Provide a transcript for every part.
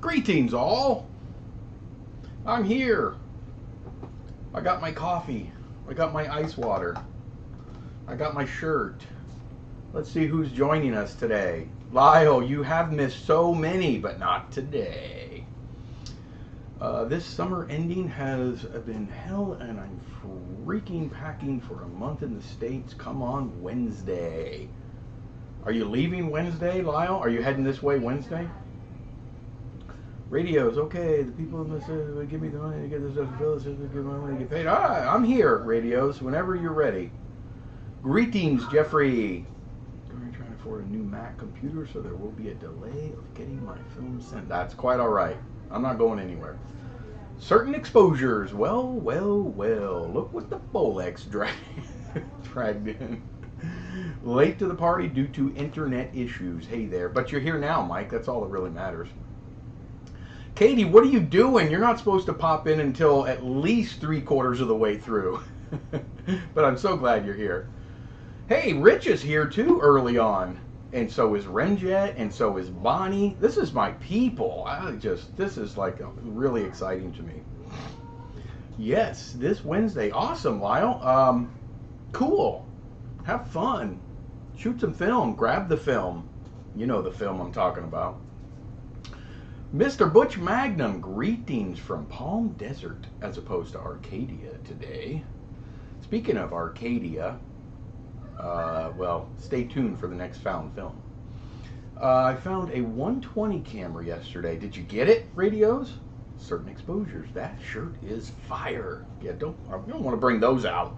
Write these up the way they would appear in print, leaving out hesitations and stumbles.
Greetings all. I'm here. I got my coffee. I got my ice water. I got my shirt. Let's see who's joining us today. Lyle, you have missed so many, but not today. This summer ending has been hell, and I'm freaking packing for a month in the States. Come on Wednesday. Are you leaving Wednesday, Lyle? Are you heading this way Wednesday? Radios, okay, the people in this would give me the money to get this stuff filled, so they give my money to get paid. Ah, I'm here, Radios, whenever you're ready. Greetings, Jeffrey. I'm trying to afford a new Mac computer, so there will be a delay of getting my film sent. That's quite all right. I'm not going anywhere. Certain exposures. Well, well, well. Look what the Bolex dragged in. Late to the party due to internet issues. Hey there. But you're here now, Mike. That's all that really matters. Katie, what are you doing? You're not supposed to pop in until at least 3/4 of the way through. But I'm so glad you're here. Hey, Rich is here too early on. And so is Renjet, and so is Bonnie. This is my people. This is like really exciting to me. Yes, this Wednesday. Awesome, Lyle. Cool. Have fun. Shoot some film. Grab the film. You know the film I'm talking about. Mr. Butch Magnum, greetings from Palm Desert as opposed to Arcadia today. Speaking of Arcadia, well, stay tuned for the next found film. I found a 120 camera yesterday. Did you get it, Radios? Certain exposures. That shirt is fire. Yeah, you don't want to bring those out.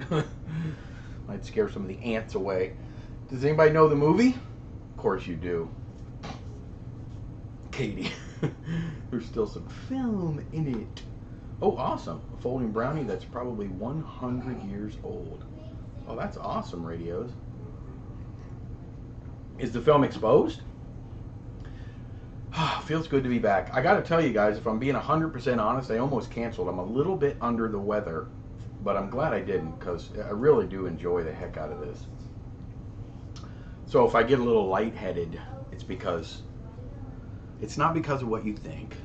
Might scare some of the ants away. Does anybody know the movie? Of course you do. Katie. There's still some film in it. Oh, awesome. A folding brownie that's probably 100 years old. Oh, that's awesome, Radios. Is the film exposed? Feels good to be back. I got to tell you guys, if I'm being 100% honest, I almost canceled. I'm a little bit under the weather, but I'm glad I didn't because I really do enjoy the heck out of this. So if I get a little lightheaded, it's not because of what you think.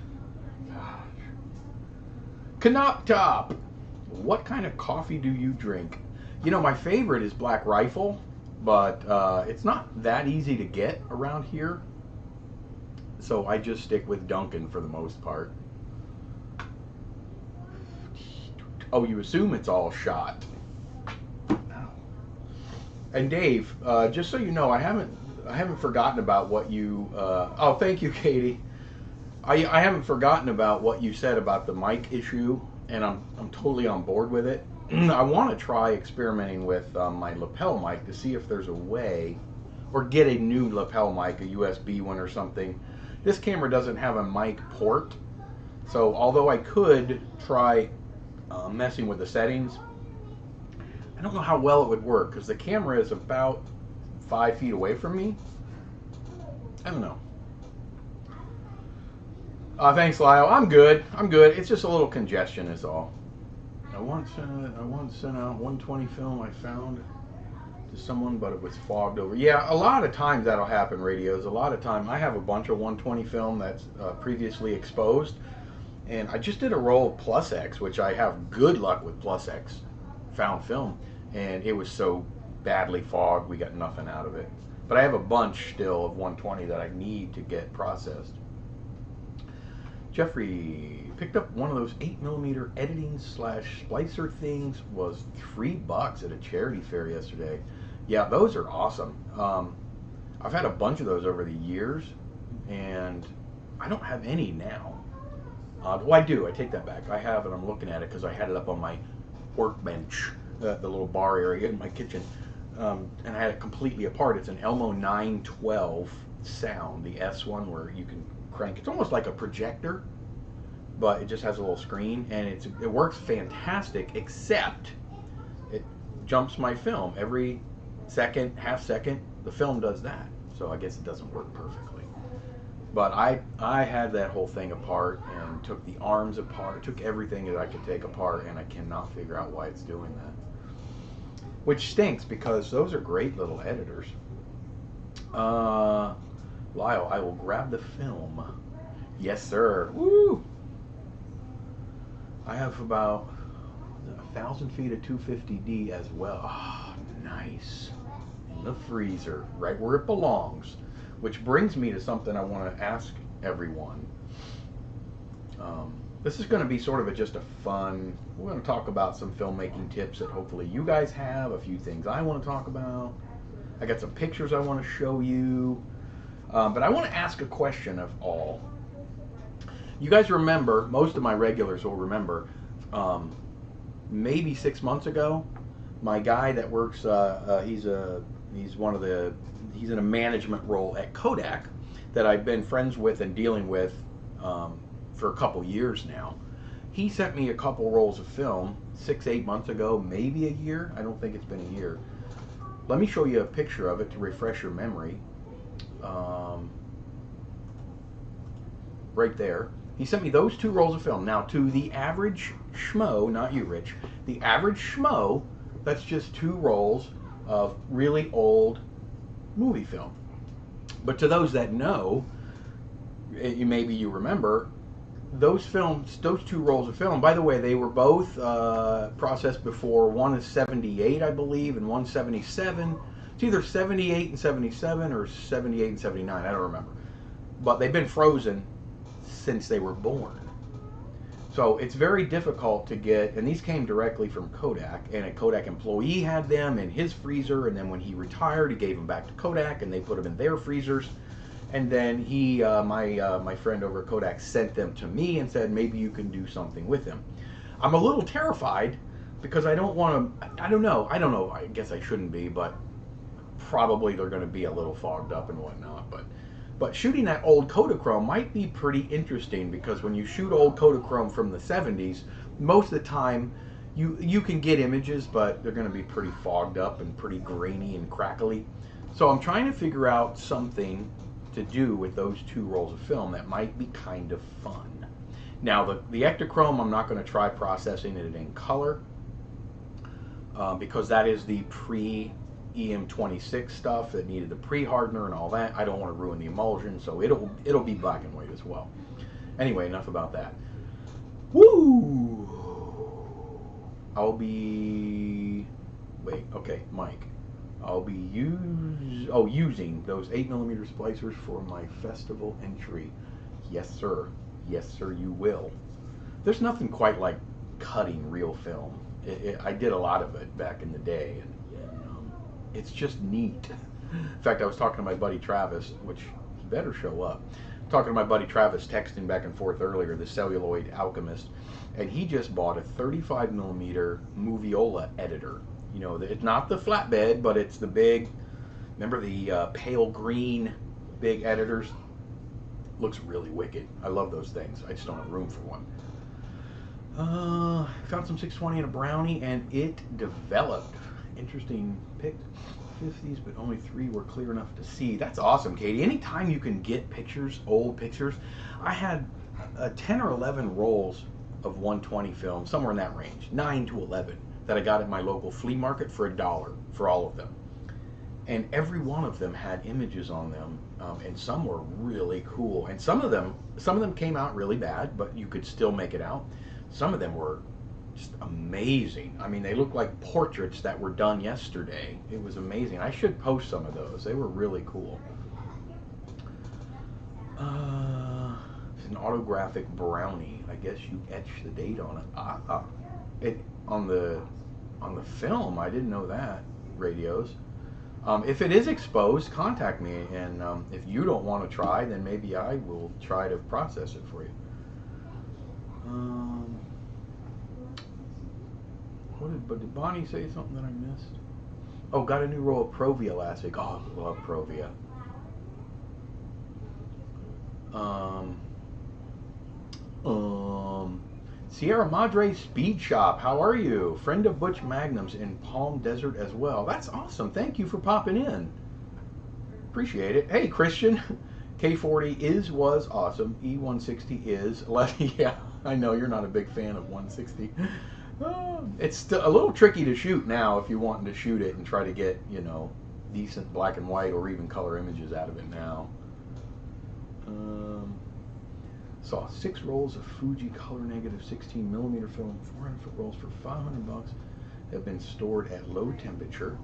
Knop Top, what kind of coffee do you drink? You know, my favorite is Black Rifle, but it's not that easy to get around here. So I just stick with Dunkin' for the most part. Oh, you assume it's all shot. And Dave, just so you know, I haven't forgotten about what you. Oh, thank you, Katie. I haven't forgotten about what you said about the mic issue, and I'm totally on board with it. I want to try experimenting with my lapel mic to see if there's a way, or get a new lapel mic, a USB one or something. This camera doesn't have a mic port, so although I could try messing with the settings, I don't know how well it would work because the camera is about 5 feet away from me. I don't know. Thanks, Lyle. I'm good. It's just a little congestion is all. I once sent out 120 film I found to someone, but it was fogged over. Yeah, a lot of times that'll happen, Radios. A lot of time I have a bunch of 120 film that's previously exposed, and I just did a roll of Plus X, which I have good luck with Plus X found film, and it was so badly fogged we got nothing out of it. But I have a bunch still of 120 that I need to get processed. Jeffrey picked up one of those 8mm editing / splicer things. Was $3 at a charity fair yesterday. Yeah, those are awesome. I've had a bunch of those over the years, and I don't have any now. Well, I do. I take that back. I have, and I'm looking at it because I had it up on my workbench, the little bar area in my kitchen, and I had it completely apart. It's an Elmo 912 sound, the S one, where you can crank. It's almost like a projector, but it just has a little screen, and it works fantastic, except it jumps my film every second, half second. The film does that, so I guess it doesn't work perfectly. But I had that whole thing apart and took the arms apart, took everything that I could take apart, and I cannot figure out why it's doing that. Which stinks because those are great little editors. Lyle, I will grab the film. Yes, sir. Woo! I have about 1,000 feet of 250D as well. Oh, nice. In the freezer, right where it belongs. Which brings me to something I want to ask everyone. This is going to be sort of just a fun, we're going to talk about some filmmaking tips that hopefully you guys have, a few things I want to talk about. I got some pictures I want to show you. But I want to ask a question of all. You guys remember, most of my regulars will remember, maybe 6 months ago, my guy that works, he's in a management role at Kodak that I've been friends with and dealing with for a couple years now. He sent me a couple rolls of film 6-8 months ago, maybe a year. I don't think it's been a year. Let me show you a picture of it to refresh your memory. Right there. He sent me those 2 rolls of film. Now, to the average schmo, not you, Rich, the average schmo, that's just 2 rolls of really old movie film. But to those that know, maybe you remember, those 2 rolls of film, by the way, they were both processed before. One is 78, I believe, and 177. It's either 78 and 77 or 78 and 79, I don't remember. But they've been frozen since they were born. So it's very difficult to get, and these came directly from Kodak, and a Kodak employee had them in his freezer, and then when he retired, he gave them back to Kodak, and they put them in their freezers. And then he, my friend over at Kodak, sent them to me and said, maybe you can do something with them. I'm a little terrified because I don't want to, I don't know, I guess I shouldn't be, but probably they're going to be a little fogged up and whatnot. But shooting that old Kodachrome might be pretty interesting, because when you shoot old Kodachrome from the 70s, most of the time you can get images, but they're going to be pretty fogged up and pretty grainy and crackly. So I'm trying to figure out something to do with those 2 rolls of film that might be kind of fun. Now the Ektachrome, I'm not going to try processing it in color because that is the pre-EM26 stuff that needed the pre-hardener and all that. I don't want to ruin the emulsion, so it'll be black and white as well. Anyway, enough about that. Woo! I'll be Mike. I'll be using those 8mm splicers for my festival entry. Yes, sir. Yes, sir, you will. There's nothing quite like cutting real film. I did a lot of it back in the day, and it's just neat. In fact, I was talking to my buddy Travis, which better show up. Talking to my buddy Travis, texting back and forth earlier, the celluloid alchemist, and he just bought a 35mm Moviola editor. You know, it's not the flatbed, but it's the big, remember the pale green big editors? Looks really wicked. I love those things. I just don't have room for one. Found some 620 in a brownie, and it developed. Interesting pick. 50s, but only 3 were clear enough to see. That's awesome, Katie. Anytime you can get pictures, old pictures. I had 10 or 11 rolls of 120 film, somewhere in that range, 9 to 11. That I got at my local flea market for $1 for all of them. And every one of them had images on them, and some were really cool. And some of them came out really bad, but you could still make it out. Some of them were just amazing. I mean, they looked like portraits that were done yesterday. It was amazing. I should post some of those. They were really cool. It's an autographic brownie. I guess you etch the date on it. On the film, I didn't know that. Radios. If it is exposed, contact me, and if you don't want to try, then maybe I will try to process it for you. Did Bonnie say something that I missed? Oh, got a new roll of Provia last week. Oh, love Provia. Sierra Madre Speed Shop, how are you? Friend of Butch Magnum's in Palm Desert as well. That's awesome. Thank you for popping in. Appreciate it. Hey, Christian. K40 was awesome. E160 is. Yeah, I know you're not a big fan of 160. It's still a little tricky to shoot now if you're wanting to shoot it and try to get, you know, decent black and white or even color images out of it now. saw 6 rolls of Fuji color negative 16mm film, 400-foot rolls for $500, have been stored at low temperature,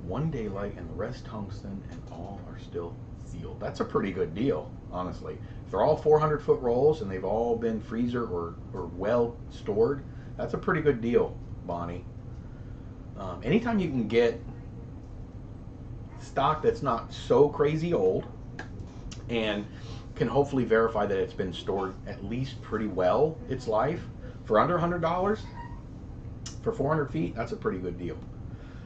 1 daylight, and the rest tungsten, and all are still sealed. That's a pretty good deal, honestly. If they're all 400-foot rolls and they've all been freezer or well stored, that's a pretty good deal, Bonnie. Anytime you can get stock that's not so crazy old and can hopefully verify that it's been stored at least pretty well its life for under $100 for 400 feet, that's a pretty good deal.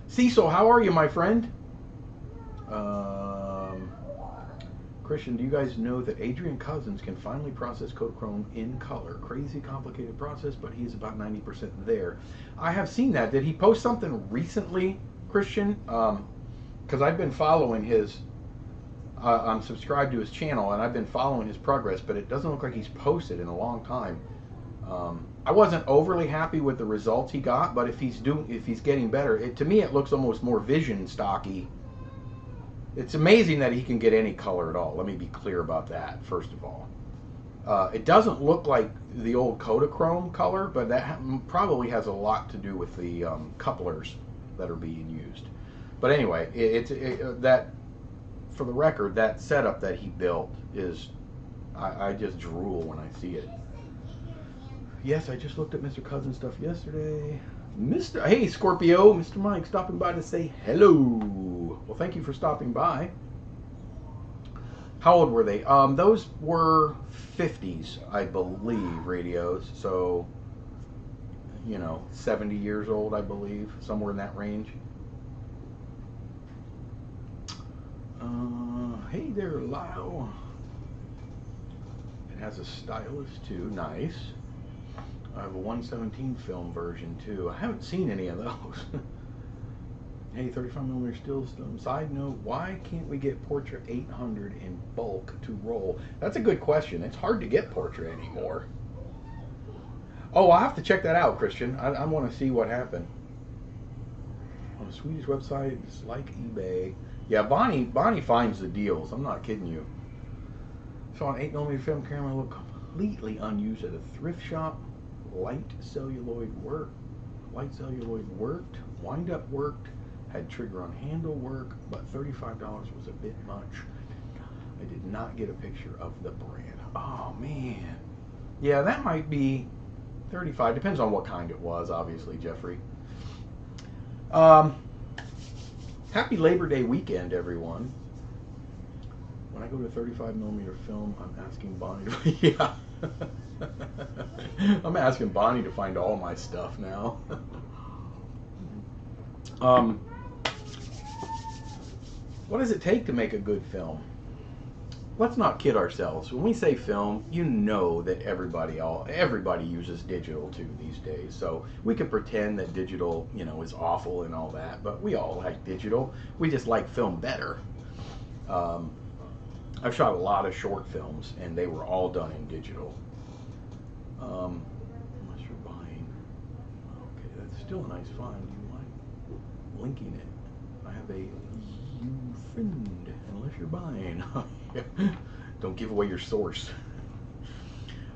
Cecil, how are you, my friend? Christian, do you guys know that Adrian Cousins can finally process Kodachrome in color? Crazy complicated process, but he's about 90% there. I have seen that. Did he post something recently, Christian? Because I've been following his, I'm subscribed to his channel, and I've been following his progress, but it doesn't look like he's posted in a long time. I wasn't overly happy with the results he got, but if he's getting better, to me it looks almost more vision stocky. It's amazing that he can get any color at all. Let me be clear about that, first of all. It doesn't look like the old Kodachrome color, but that probably has a lot to do with the couplers that are being used. But anyway, that, for the record, that setup that he built is, I just drool when I see it. Yes, I just looked at Mr. Cousins' stuff yesterday. Hey, Scorpio, Mr. Mike stopping by to say hello. Well, thank you for stopping by. How old were they? Those were 50s, I believe, radios. So, you know, 70 years old, I believe, somewhere in that range. Hey there, Lyle. It has a stylus too, nice. I have a 117 film version too. I haven't seen any of those. Hey, 35mm still. Side note, why can't we get Portra 800 in bulk to roll? That's a good question. It's hard to get Portra anymore. Oh, I'll have to check that out, Christian. I want to see what happened. On a Swedish website, it's like eBay. Yeah, Bonnie finds the deals. I'm not kidding you. Saw an 8mm film camera look completely unused at a thrift shop. Light celluloid worked, wind up worked, had trigger on handle work, but $35 was a bit much. I did not get a picture of the brand. Oh man. Yeah, that might be 35, depends on what kind it was, obviously, Jeffrey. Happy Labor Day weekend, everyone. When I go to 35mm film, I'm asking Bonnie to, yeah. I'm asking Bonnie to find all my stuff now. What does it take to make a good film? Let's not kid ourselves. When we say film, you know that everybody uses digital too these days. So we could pretend that digital, you know, is awful and all that, but we all like digital. We just like film better. I've shot a lot of short films, and they were all done in digital. Unless you're buying. Okay, that's still a nice find. You like linking it. I have a you friend, unless you're buying. Don't give away your source.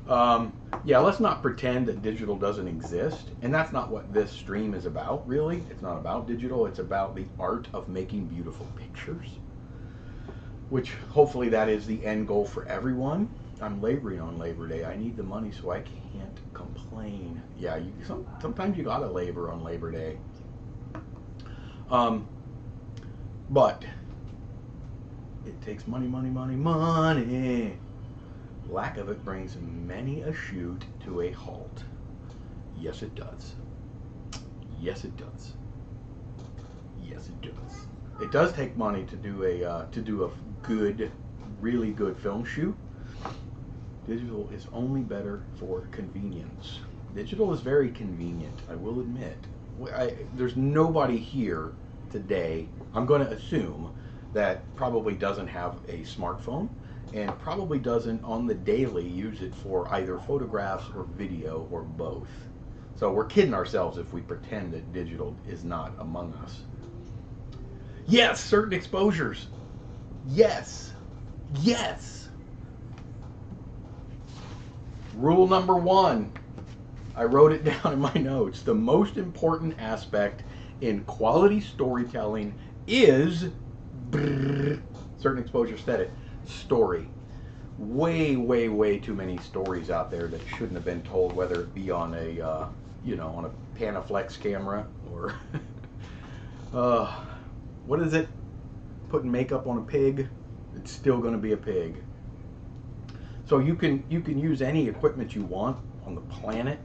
Yeah, let's not pretend that digital doesn't exist. And that's not what this stream is about, really. It's not about digital. It's about the art of making beautiful pictures. Which, hopefully, that is the end goal for everyone. I'm laboring on Labor Day. I need the money so I can't complain. Yeah, sometimes you gotta labor on Labor Day. But it takes money, money, money, money. Lack of it brings many a shoot to a halt. Yes, it does. Yes, it does. Yes, it does. It does take money to do a good, really good film shoot. Digital is only better for convenience. Digital is very convenient, I will admit. There's nobody here today, I'm going to assume, that probably doesn't have a smartphone and probably doesn't on the daily use it for either photographs or video or both. So we're kidding ourselves if we pretend that digital is not among us. Yes, certain exposures. Yes. Yes. Rule number 1. I wrote it down in my notes. The most important aspect in quality storytelling is, certain exposure said it, story. Way, way, way too many stories out there that shouldn't have been told, whether it be on a, on a Panaflex camera or, what is it? Putting makeup on a pig. It's still going to be a pig. So you can use any equipment you want on the planet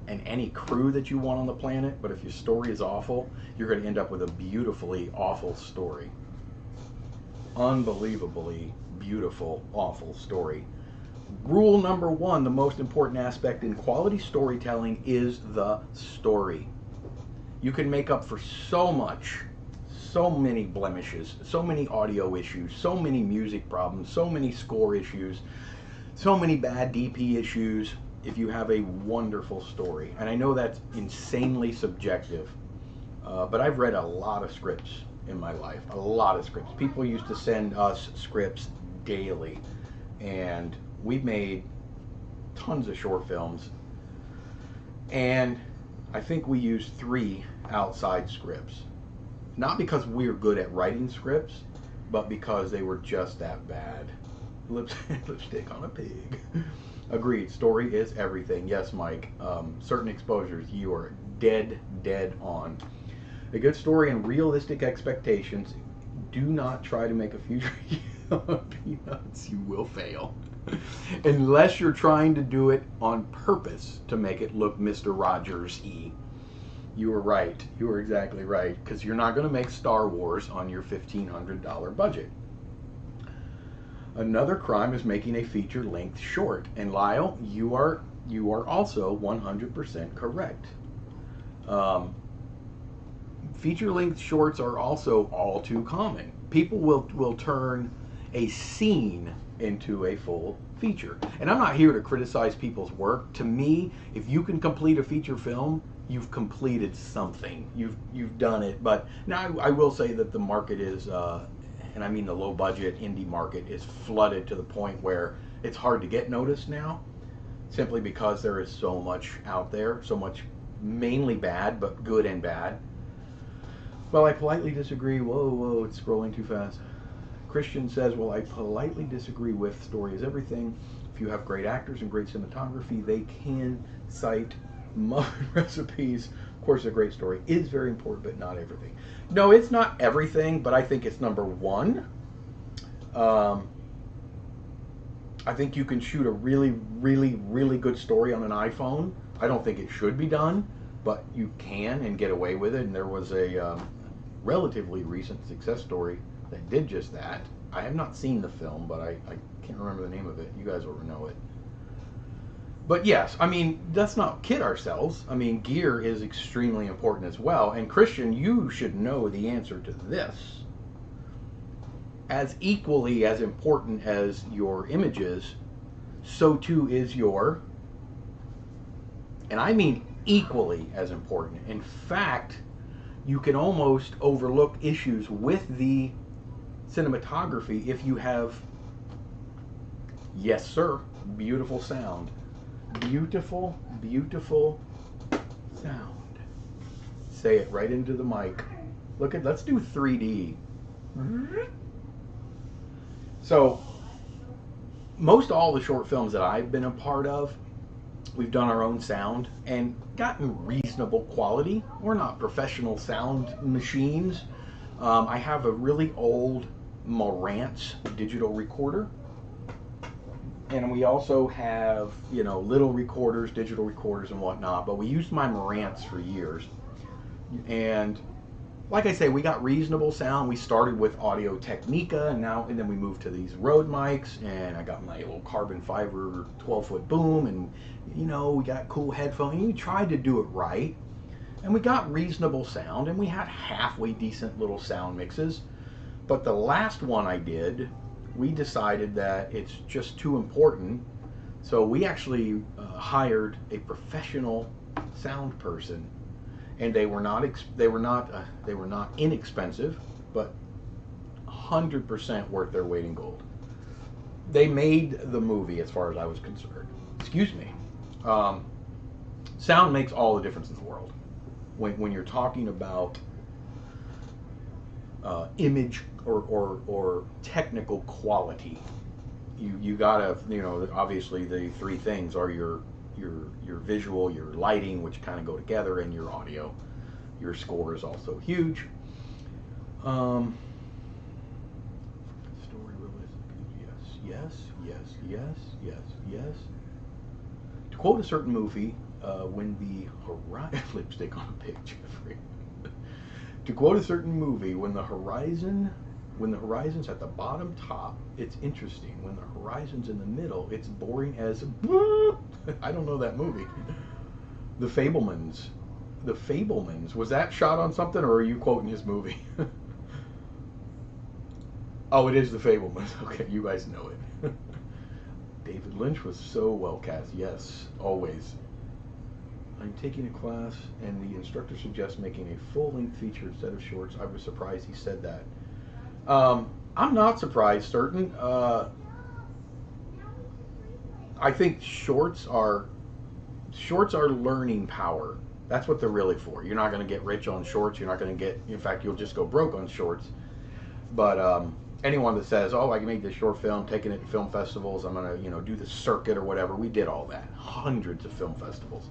and any crew that you want on the planet, but if your story is awful, you're going to end up with a beautifully awful story. Unbelievably beautiful, awful story. Rule number 1, the most important aspect in quality storytelling is the story. You can make up for so much, so many blemishes, so many audio issues, so many music problems, so many score issues, so many bad DP issues if you have a wonderful story. And I know that's insanely subjective, but I've read a lot of scripts in my life, a lot of scripts. People used to send us scripts daily, and we've made tons of short films, and I think we used 3 outside scripts. Not because we're good at writing scripts, but because they were just that bad. Lipstick on a pig. Agreed. Story is everything. Yes, Mike. Certain exposures, you are dead on. A good story and realistic expectations. Do not try to make a future Peanuts. You will fail. Unless you're trying to do it on purpose to make it look Mr. Rogers-y. You were right. You were exactly right. Because you're not going to make Star Wars on your $1,500 budget. Another crime is making a feature-length short. And Lyle, you are also 100% correct. Feature-length shorts are also all too common. People will turn a scene into a full feature. And I'm not here to criticize people's work. To me, if you can complete a feature film, you've completed something. You've done it. But now I will say that the market is, and I mean the low budget indie market, is flooded to the point where it's hard to get noticed now, simply because there is so much out there, so much mainly bad, but good and bad. Well, I politely disagree. Whoa, it's scrolling too fast. Christian says, well, I politely disagree with story is everything. If you have great actors and great cinematography, they can cite muffin recipes. Of course, a great story is very important, but not everything. No, it's not everything, but I think it's number 1. I think you can shoot a really, really, really good story on an iPhone. I don't think it should be done, but you can and get away with it. And there was a relatively recent success story that did just that. I have not seen the film, but I can't remember the name of it. You guys will know it. But yes, I mean, let's not kid ourselves. I mean, gear is extremely important as well. And Christian, you should know the answer to this. As equally as important as your images, so too is your, and I mean equally as important. In fact, you can almost overlook issues with the cinematography if you have, yes sir, beautiful sound. Beautiful, beautiful sound. Say it right into the mic. Let's do 3D. So, most all the short films that I've been a part of, we've done our own sound and gotten reasonable quality. We're not professional sound machines. I have a really old Marantz digital recorder. And we also have, little recorders, digital recorders and whatnot, but we used my Marantz for years. And like I say, we got reasonable sound. We started with Audio Technica, and then we moved to these Rode mics, and I got my little carbon fiber 12-foot boom, and we got cool headphones. And we tried to do it right, and we got reasonable sound, and we had halfway decent little sound mixes. But the last one I did, we decided that it's just too important, so we actually hired a professional sound person, and they were not inexpensive, but 100% worth their weight in gold. They made the movie, as far as I was concerned. excuse me. Sound makes all the difference in the world. When you're talking about image or technical quality, you gotta, you know, obviously the three things are your visual, your lighting, which kind of go together, and your audio. Your score is also huge. Story realistic, yes. To quote a certain movie, when the lipstick on a pig, Jeffrey. To quote a certain movie, when the horizon's at the bottom top, it's interesting. When the horizon's in the middle, it's boring as I don't know that movie. The Fabelmans. The Fabelmans. Was that shot on something, or are you quoting his movie? Oh, it is The Fabelmans. Okay, you guys know it. David Lynch was so well cast. Yes, always. I'm taking a class, and the instructor suggests making a full-length feature instead of shorts. I was surprised he said that. I'm not surprised, certain. I think shorts are learning power. That's what they're really for. You're not going to get rich on shorts. You're not going to get, in fact, you'll just go broke on shorts. But anyone that says, oh, I can make this short film, taking it to film festivals, I'm going to, you know, do the circuit or whatever. We did all that. Hundreds of film festivals.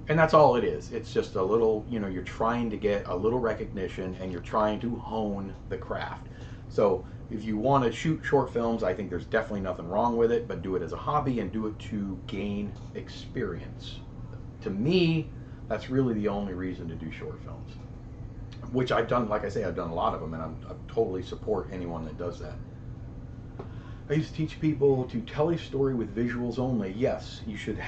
And that's all it is. It's just a little, you know, you're trying to get a little recognition, and you're trying to hone the craft. So if you want to shoot short films, I think there's definitely nothing wrong with it, but do it as a hobby and do it to gain experience. To me, that's really the only reason to do short films, which I've done. Like I say, I've done a lot of them, and I totally support anyone that does that. I used to teach people to tell a story with visuals only. Yes, you should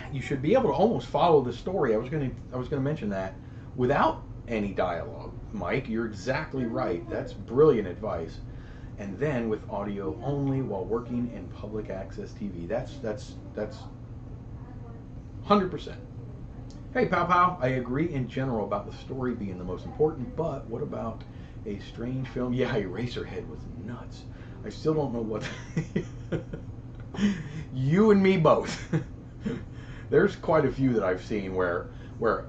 be able to almost follow the story. I was going to mention that without any dialogue. Mike, you're exactly right. That's brilliant advice. And then with audio only while working in public access TV. That's 100%. Hey, Pow Pow, I agree in general about the story being the most important, but what about a strange film? Yeah, Eraserhead was nuts. I still don't know what... You and me both. There's quite a few that I've seen where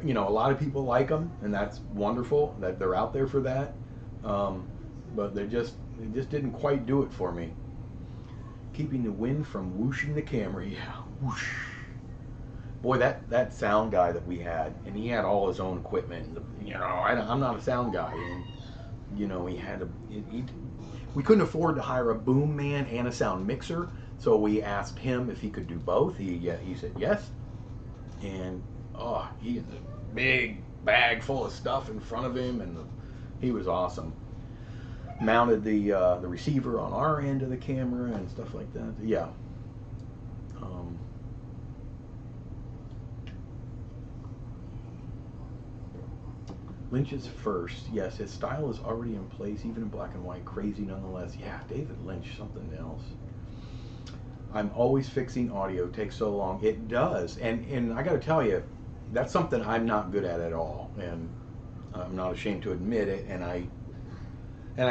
you know, a lot of people like them, and that's wonderful that they're out there for that. But they just didn't quite do it for me. Keeping the wind from whooshing the camera. Yeah, whoosh. Boy, that sound guy that we had, and he had all his own equipment. You know, I'm not a sound guy, and you know, we couldn't afford to hire a boom man and a sound mixer, so we asked him if he could do both. He said yes, and he had a big bag full of stuff in front of him, and he was awesome. Mounted the receiver on our end of the camera and stuff like that. Yeah. Lynch's first. Yes, his style is already in place, even in black and white. Crazy nonetheless. Yeah, David Lynch, something else. I'm always fixing audio. Takes so long. It does. And I got to tell you, that's something I'm not good at all. And I'm not ashamed to admit it. And I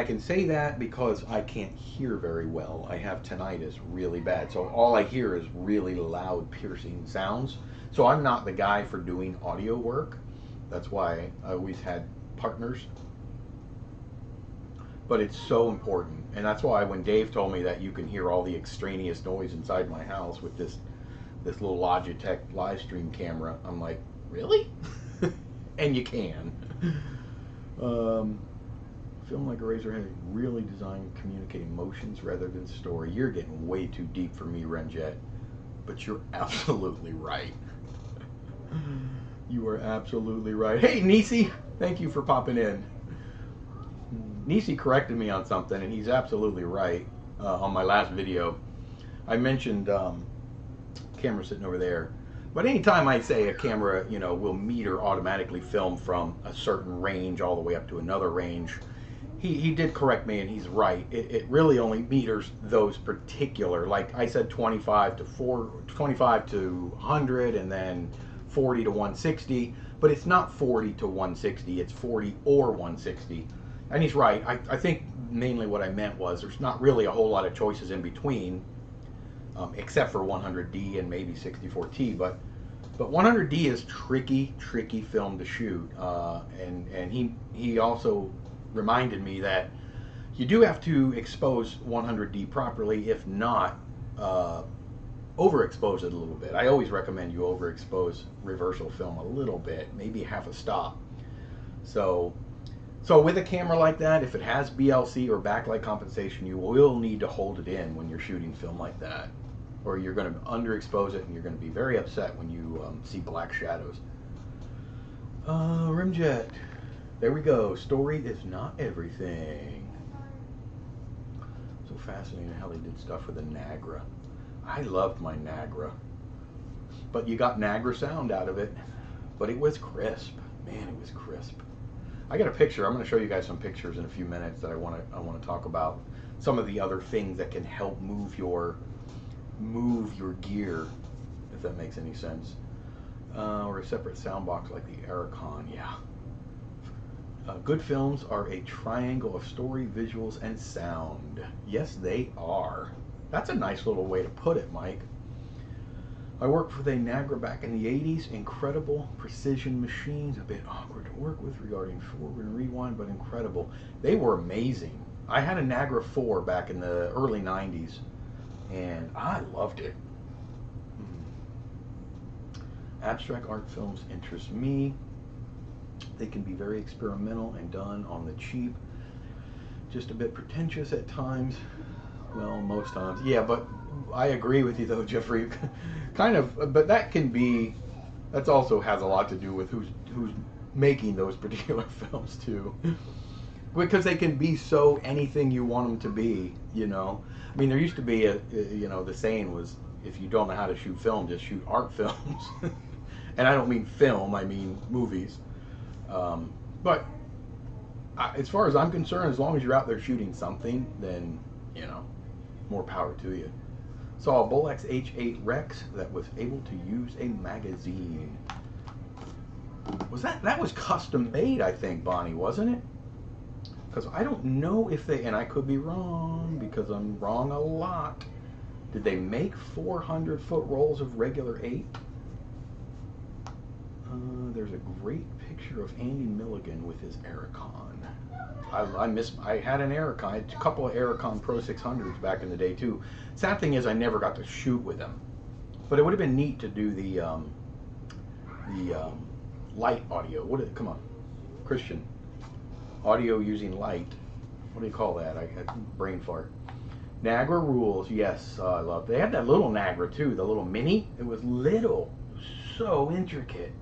can say that because I can't hear very well. I have tinnitus really bad. So all I hear is really loud, piercing sounds. So I'm not the guy for doing audio work. That's why I always had partners. But it's so important. And that's why when Dave told me that you can hear all the extraneous noise inside my house with this little Logitech live stream camera, I'm like, really? And you can. Film like Eraserhead, really designed communicating emotions rather than story. You're getting way too deep for me, Renjet. But you're absolutely right. You are absolutely right. Hey, Nisi, thank you for popping in. Nisi corrected me on something, and he's absolutely right. On my last video, I mentioned camera sitting over there. But anytime I say a camera, you know, will meter automatically film from a certain range all the way up to another range, he did correct me, and he's right. It really only meters those particular, like I said, 25 to 100, and then 40 to 160, but it's not 40 to 160, it's 40 or 160. And he's right. I think mainly what I meant was there's not really a whole lot of choices in between. except for 100D and maybe 64T. But 100D is tricky film to shoot, and he also reminded me that you do have to expose 100D properly. If not, overexpose it a little bit. I always recommend you overexpose reversal film a little bit, maybe half a stop. So with a camera like that, if it has BLC or backlight compensation, you will need to hold it in when you're shooting film like that, or you're going to underexpose it and you're going to be very upset when you see black shadows. Rimjet. There we go. Story is not everything. So fascinating how they did stuff with the Nagra. I loved my Nagra. But you got Nagra sound out of it. But it was crisp. Man, it was crisp. I got a picture. I'm going to show you guys some pictures in a few minutes that I want to talk about. Some of the other things that can help move your gear, if that makes any sense. Or a separate sound box like the Aerocon. Yeah. Good films are a triangle of story, visuals, and sound. Yes, they are. That's a nice little way to put it, Mike. I worked for the Nagra back in the 80s. Incredible precision machines. A bit awkward to work with regarding forward and rewind, but incredible. They were amazing. I had a Nagra 4 back in the early 90s, and I loved it. Abstract art films interest me. They can be very experimental and done on the cheap. Just a bit pretentious at times. Well, most times. Yeah, but I agree with you though, Jeffrey. Kind of, but that's also has a lot to do with who's making those particular films too. Because they can be so anything you want them to be, you know. I mean, there used to be the saying was, if you don't know how to shoot film, just shoot art films. And I don't mean film, I mean movies. But as far as I'm concerned, as long as you're out there shooting something, then, more power to you. Saw a Bolex H8 Rex that was able to use a magazine. That was custom made, I think, Bonnie, wasn't it? Because I don't know if they, and I could be wrong because I'm wrong a lot. Did they make 400-foot rolls of regular 8? There's a great picture of Andy Milligan with his Aerocon. I had an Aerocon. I had a couple of Aerocon Pro 600s back in the day too. Sad thing is I never got to shoot with them. But it would have been neat to do the light audio. Come on, Christian. Audio using light. What do you call that? I brain fart. Nagra rules. Yes, I love. They had that little Nagra too, the little mini. It was little, so intricate.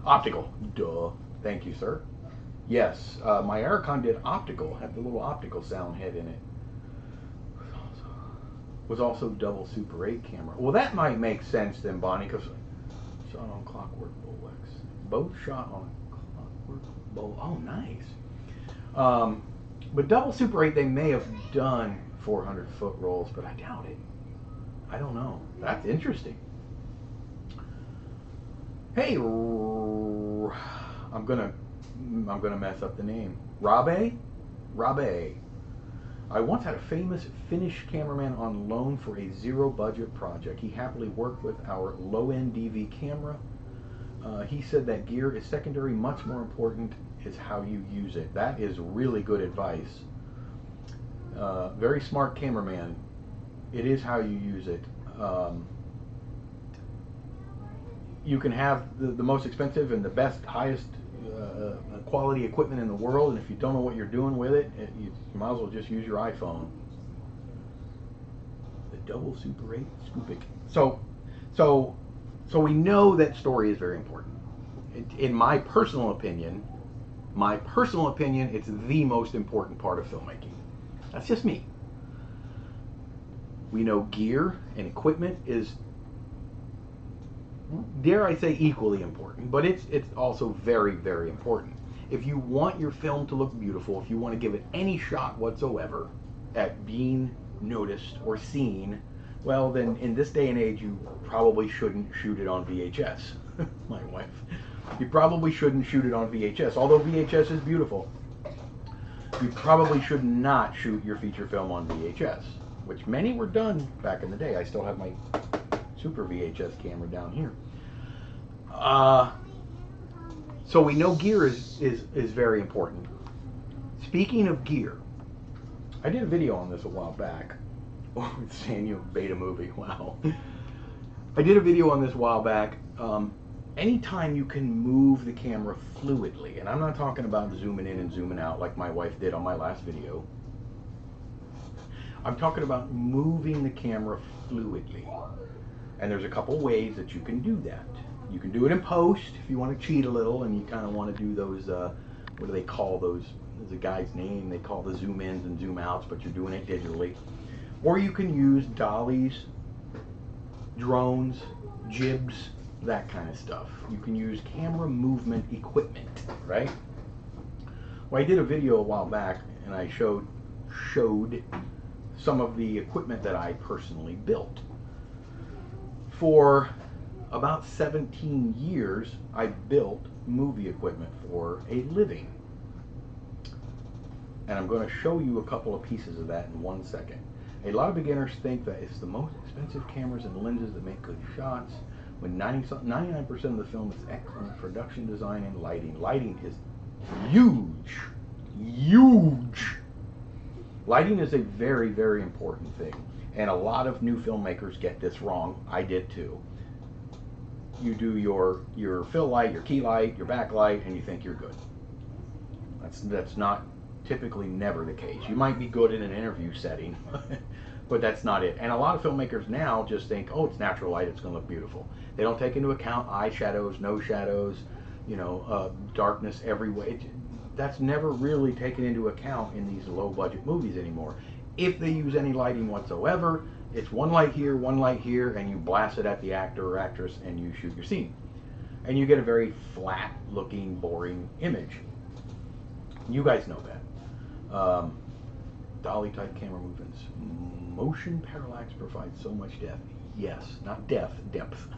Optical. Duh. Thank you, sir. Yes, my Aerocon did optical. Had the little optical sound head in it. Was also double Super 8 camera. Well, that might make sense then, Bonnie, because shot on Clockwork Bolex. Both shot on Clockwork Bolex. Oh, nice. But double Super 8, they may have done 400-foot rolls, but I doubt it. I don't know. That's interesting. Hey, I'm gonna mess up the name. Rabe. I once had a famous Finnish cameraman on loan for a zero-budget project. He happily worked with our low-end DV camera. He said that gear is secondary. Much more important is how you use it. That is really good advice. Very smart cameraman. It is how you use it. You can have the most expensive and the best, highest quality equipment in the world, and if you don't know what you're doing with it, you might as well just use your iPhone. The double Super 8 Scoopik. So we know that story is very important. In my personal opinion, it's the most important part of filmmaking. That's just me. We know gear and equipment is, dare I say, equally important, but it's also very, very important. If you want your film to look beautiful, if you want to give it any shot whatsoever at being noticed or seen, well, then in this day and age, you probably shouldn't shoot it on VHS. My wife. You probably shouldn't shoot it on VHS, although VHS is beautiful. You probably should not shoot your feature film on VHS. which many were done back in the day. I still have my Super VHS camera down here. So we know gear is very important. Speaking of gear, I did a video on this a while back. Oh, it's saying you beta movie. Wow. I did a video on this a while back. Anytime you can move the camera fluidly, and I'm not talking about zooming in and zooming out like my wife did on my last video. I'm talking about moving the camera fluidly. And there's a couple ways that you can do that. You can do it in post if you want to cheat a little and you kind of want to do those, what do they call those? There's a guy's name, they call the zoom ins and zoom outs, but you're doing it digitally. Or you can use dollies, drones, jibs, that kind of stuff. You can use camera movement equipment, right? Well, I did a video a while back and I showed some of the equipment that I personally built. For about 17 years, I built movie equipment for a living. And I'm going to show you a couple of pieces of that in 1 second. A lot of beginners think that it's the most expensive cameras and lenses that make good shots, when 99% of the film is excellent production design and lighting. Lighting is huge. Huge. Lighting is a very, very important thing. And a lot of new filmmakers get this wrong. I did too. You do your fill light, your key light, your backlight, and you think you're good. That's not typically never the case. You might be good in an interview setting, but that's not it. And a lot of filmmakers now just think, oh, it's natural light, it's going to look beautiful. They don't take into account eye shadows, no shadows, you know, darkness every way. That's never really taken into account in these low budget movies anymore. If they use any lighting whatsoever, it's one light here, and you blast it at the actor or actress and you shoot your scene. And you get a very flat looking, boring image. You guys know that. Dolly type camera movements. Motion parallax provides so much depth. Yes, not depth, depth.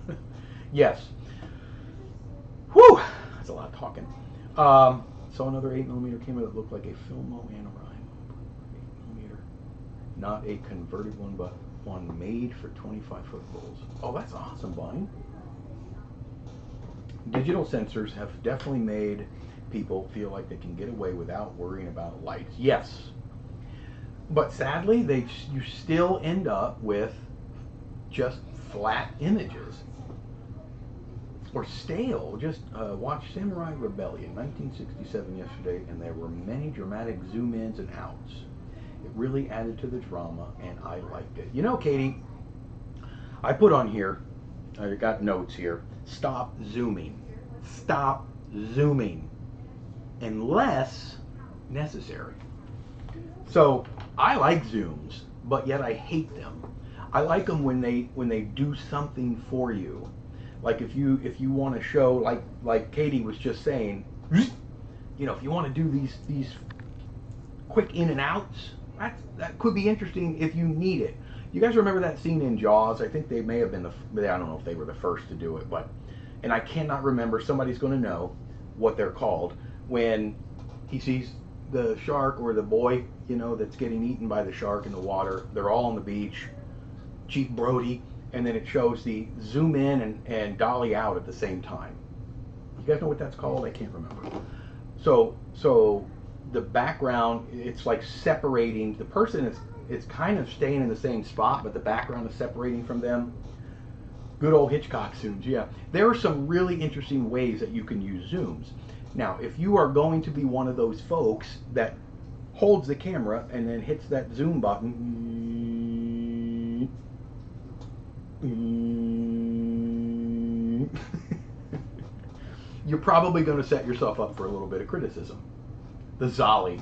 Yes. Whew, that's a lot of talking. Saw another 8mm camera that looked like a Filmboy24. 8mm. Not a converted one, but one made for 25-foot rolls. Oh, that's awesome, Bonnie. Digital sensors have definitely made people feel like they can get away without worrying about lights. Yes. But sadly, you still end up with just flat images. Or stale. Just watched Samurai Rebellion, 1967 yesterday, and there were many dramatic zoom-ins and outs. It really added to the drama, and I liked it. You know, Katie, I put on here, I got notes here, stop zooming. Stop zooming. Unless necessary. So, I like zooms, but yet I hate them. I like them when they do something for you. Like if you want to show, like Katie was just saying, you know, if you want to do these quick in and outs, that could be interesting if you need it. You guys remember that scene in Jaws? I think they may have been I don't know if they were the first to do it, and I cannot remember. Somebody's going to know what they're called when he sees the shark or the boy, you know, that's getting eaten by the shark in the water. They're all on the beach. Chief Brody. And then it shows the zoom in and dolly out at the same time. You guys know what that's called? I can't remember. So the background, it's like separating. The person is kind of staying in the same spot, but the background is separating from them. Good old Hitchcock zooms, yeah. There are some really interesting ways that you can use zooms. Now, if you are going to be one of those folks that holds the camera and then hits that zoom button, you're probably going to set yourself up for a little bit of criticism. The Zolly.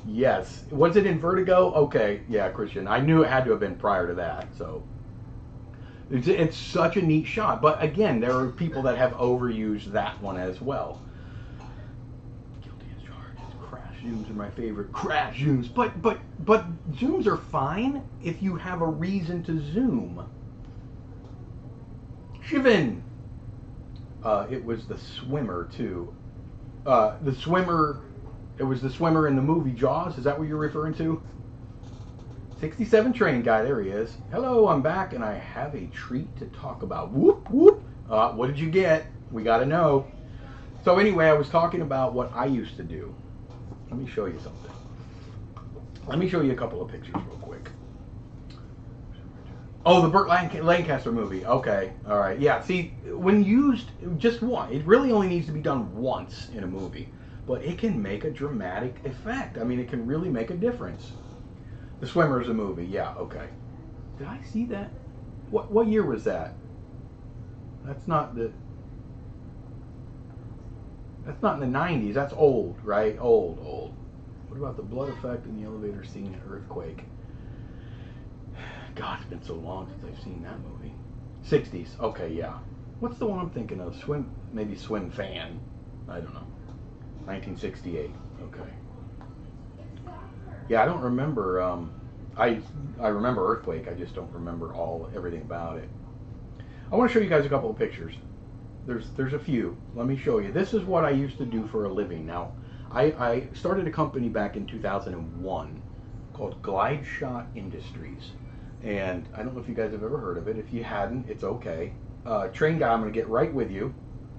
Yes. Was it in Vertigo? Okay. Yeah, Christian. I knew it had to have been prior to that. So it's such a neat shot. But again, there are people that have overused that one as well. Guilty as charged. Crash zooms are my favorite. Crash zooms. But zooms are fine if you have a reason to zoom. Shivan. It was the swimmer too. The swimmer. It was the swimmer in the movie Jaws. Is that what you're referring to? 67 train guy, there he is. Hello, I'm back and I have a treat to talk about. Whoop, whoop. What did you get? We got to know. So anyway, I was talking about what I used to do. Let me show you something. Let me show you a couple of pictures real quick. Oh, the Burt Lancaster movie. Okay, all right. Yeah, see, when used just one, it really only needs to be done once in a movie. But it can make a dramatic effect. I mean, it can really make a difference. The Swimmer's a movie. Yeah, okay. Did I see that? What year was that? That's not in the 90s. That's old, right? Old. What about the blood effect in the elevator scene in Earthquake? God, it's been so long since I've seen that movie. 60s. Okay, yeah. What's the one I'm thinking of? Maybe Swim Fan. I don't know. 1968. Okay. Yeah, I don't remember. I remember Earthquake. I just don't remember everything about it. I want to show you guys a couple of pictures. There's a few. Let me show you. This is what I used to do for a living. Now, I started a company back in 2001 called Glide Shot Industries, and I don't know if you guys have ever heard of it. If you hadn't, it's okay. Train guy, I'm going to get right with you.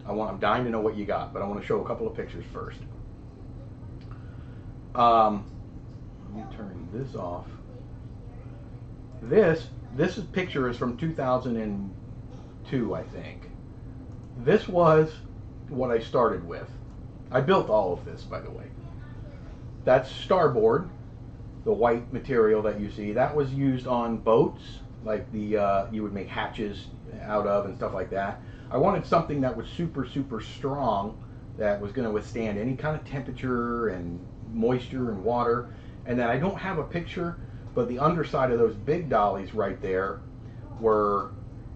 I'm dying to know what you got, but I want to show a couple of pictures first. Let me turn this off. This picture is from 2002, I think. This was what I started with. I built all of this, by the way. That's starboard, the white material that you see. That was used on boats, like you would make hatches out of and stuff like that. I wanted something that was super, super strong, that was going to withstand any kind of temperature and moisture and water. And then I don't have a picture, but the underside of those big dollies right there were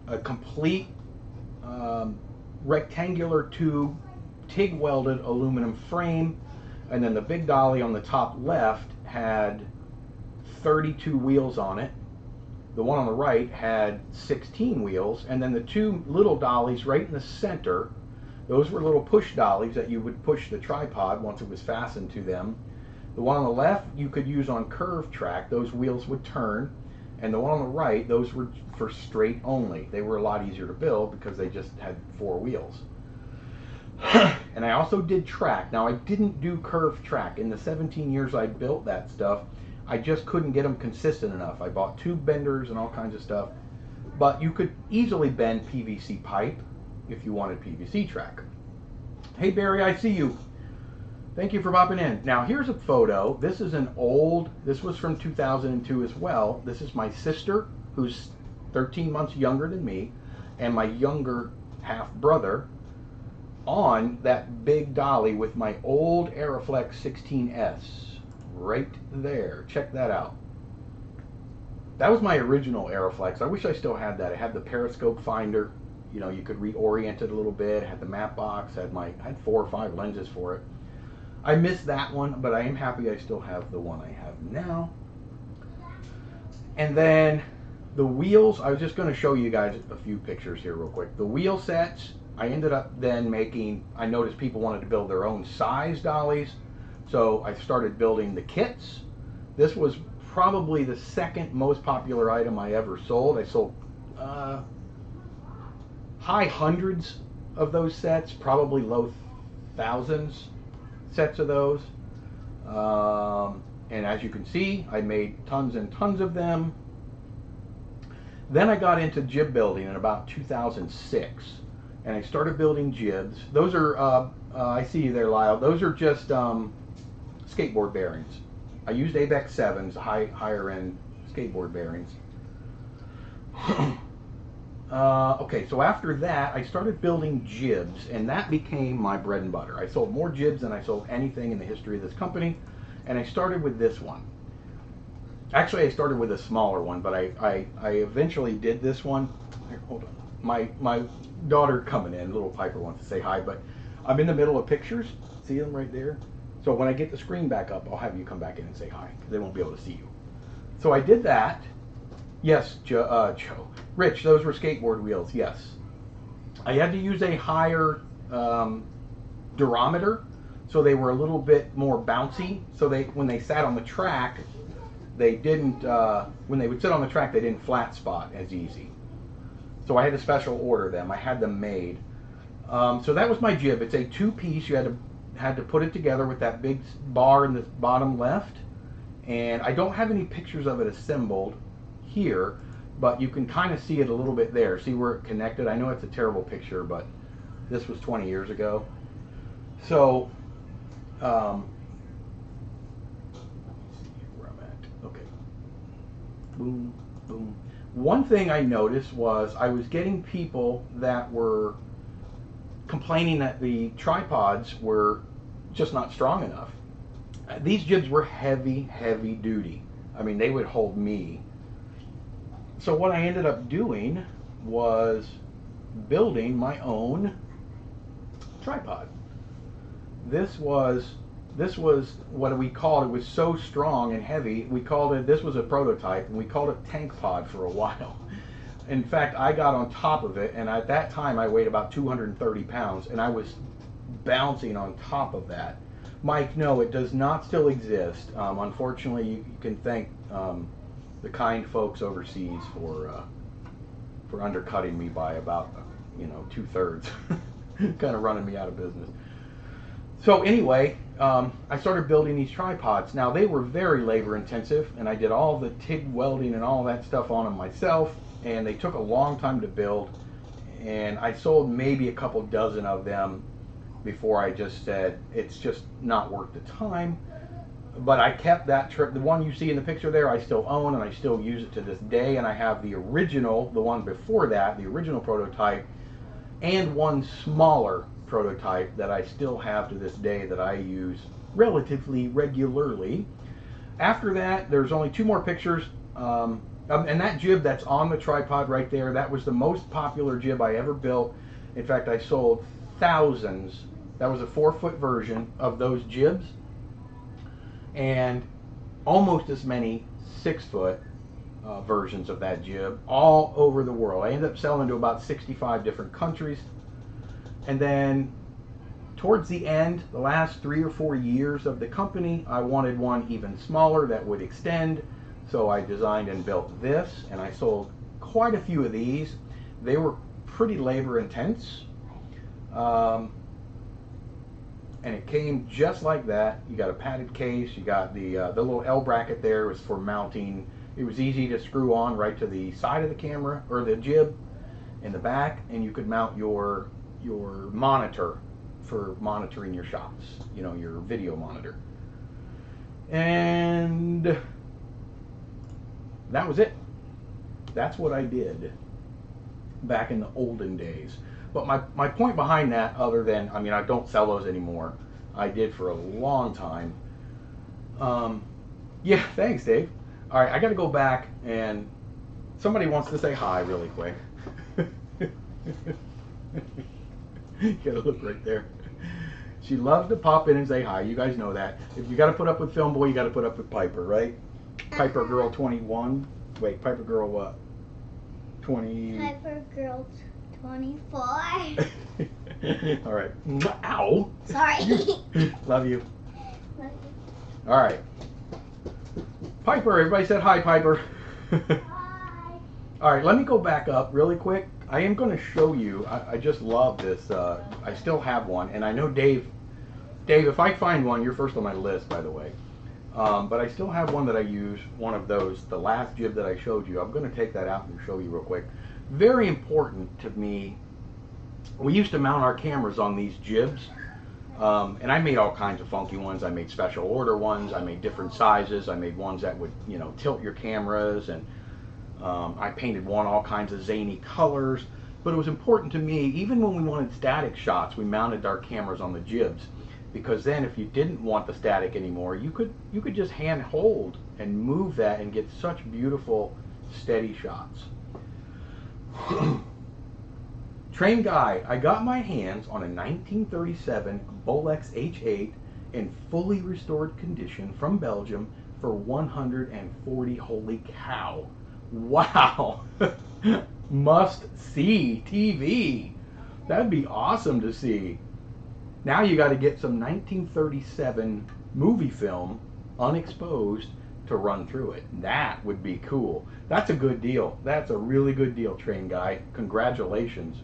a complete rectangular tube, TIG welded aluminum frame, and then the big dolly on the top left had 32 wheels on it. The one on the right had 16 wheels, and then the two little dollies right in the center, those were little push dollies that you would push the tripod once it was fastened to them. The one on the left you could use on curved track, those wheels would turn, and the one on the right, those were for straight only. They were a lot easier to build because they just had 4 wheels. And I also did track. Now I didn't do curved track. In the 17 years I built that stuff, I just couldn't get them consistent enough. I bought tube benders and all kinds of stuff. But you could easily bend PVC pipe if you wanted PVC track. Hey Barry, I see you. Thank you for popping in. Now here's a photo. This was from 2002 as well. This is my sister, who's 13 months younger than me, and my younger half brother on that big dolly with my old Aeroflex 16S. Right there. Check that out. That was my original Aeroflex. I wish I still had that. I had the periscope finder. You know, you could reorient it a little bit. I had the map box. I had 4 or 5 lenses for it. I missed that one, but I am happy I still have the one I have now. And then the wheels, I was just going to show you guys a few pictures here real quick. The wheel sets, I ended up then making, I noticed people wanted to build their own size dollies. So I started building the kits. This was probably the second most popular item I ever sold. I sold high hundreds of those sets, probably low thousands sets of those. And as you can see, I made tons and tons of them. Then I got into jib building in about 2006. And I started building jibs. Those are, I see you there, Lyle. Those are just skateboard bearings. I used ABEX 7s, higher end skateboard bearings. Okay, so after that, I started building jibs, and that became my bread and butter. I sold more jibs than I sold anything in the history of this company, and I started with this one. Actually, I started with a smaller one, but I eventually did this one. Here, hold on. My daughter coming in, little Piper wants to say hi, but I'm in the middle of pictures. See them right there? So when I get the screen back up, I'll have you come back in and say hi, because they won't be able to see you. So I did that. Yes, Joe. Rich, those were skateboard wheels, yes. I had to use a higher durometer, so they were a little bit more bouncy. So when they sat on the track, they didn't, when they would sit on the track, they didn't flat spot as easy. So I had to special order them. I had them made. So that was my jib. It's a two-piece. You had to put it together with that big bar in the bottom left. And I don't have any pictures of it assembled here, but you can kind of see it a little bit there. See where it connected? I know it's a terrible picture, but this was 20 years ago. So, let's see where I'm at. Okay. Boom, boom. One thing I noticed was I was getting people that were complaining that the tripods were just not strong enough. These jibs were heavy, heavy duty. I mean, they would hold me. So what I ended up doing was building my own tripod. This was what we called, it was so strong and heavy, we called it, this was a prototype, and we called it tank pod for a while. In fact, I got on top of it, and at that time I weighed about 230 pounds, and I was bouncing on top of that. Mike, no, it does not still exist. Unfortunately, you can thank the kind folks overseas for undercutting me by about, 2/3, kind of running me out of business. So anyway, I started building these tripods. Now they were very labor intensive, and I did all the TIG welding and all that stuff on them myself, and they took a long time to build, and I sold maybe a couple dozen of them before I just said it's just not worth the time. But I kept that trip. The one you see in the picture there, I still own, and I still use it to this day. And I have the original, the one before that, the original prototype, and one smaller prototype that I still have to this day that I use relatively regularly. After that, there's only two more pictures. And that jib that's on the tripod right there, that was the most popular jib I ever built. In fact, I sold thousands. That was a 4-foot version of those jibs, and almost as many 6-foot versions of that jib all over the world. I ended up selling to about 65 different countries. And then towards the end, the last 3 or 4 years of the company, I wanted one even smaller that would extend. So I designed and built this, and I sold quite a few of these. They were pretty labor intense. And it came just like that. You got a padded case, you got the little L bracket there was for mounting. It was easy to screw on right to the side of the camera, or the jib in the back, and you could mount your monitor for monitoring your shots, your video monitor. And that was it. That's what I did back in the olden days. But my point behind that, other than, I don't sell those anymore. I did for a long time. Yeah, thanks, Dave. All right, I got to go back, and somebody wants to say hi really quick. You got to look right there. She loves to pop in and say hi. You guys know that. If you got to put up with Filmboy, you got to put up with Piper, right? Piper Girl 21. Wait, Piper Girl what? 20. Piper Girl 24. All right. Ow. Sorry. Love you. Love you. All right. Piper, everybody said hi, Piper. Bye. All right, let me go back up really quick. I am going to show you. I just love this. I still have one, and I know Dave, if I find one, you're first on my list, by the way. But I still have one that I use, one of those, the last jib that I showed you. I'm going to take that out and show you real quick. Very important to me. We used to mount our cameras on these jibs, and I made all kinds of funky ones. I made special order ones. I made different sizes. I made ones that would, tilt your cameras, and I painted one all kinds of zany colors. But it was important to me, even when we wanted static shots, we mounted our cameras on the jibs, because then if you didn't want the static anymore, you could just hand hold and move that and get such beautiful steady shots. Train guide, I got my hands on a 1937 Bolex H8 in fully restored condition from Belgium for 140. Holy cow. Wow. Must see TV. That'd be awesome to see. Now you got to get some 1937 movie film, unexposed, to run through it. That would be cool. That's a good deal. That's a really good deal, train guy. Congratulations.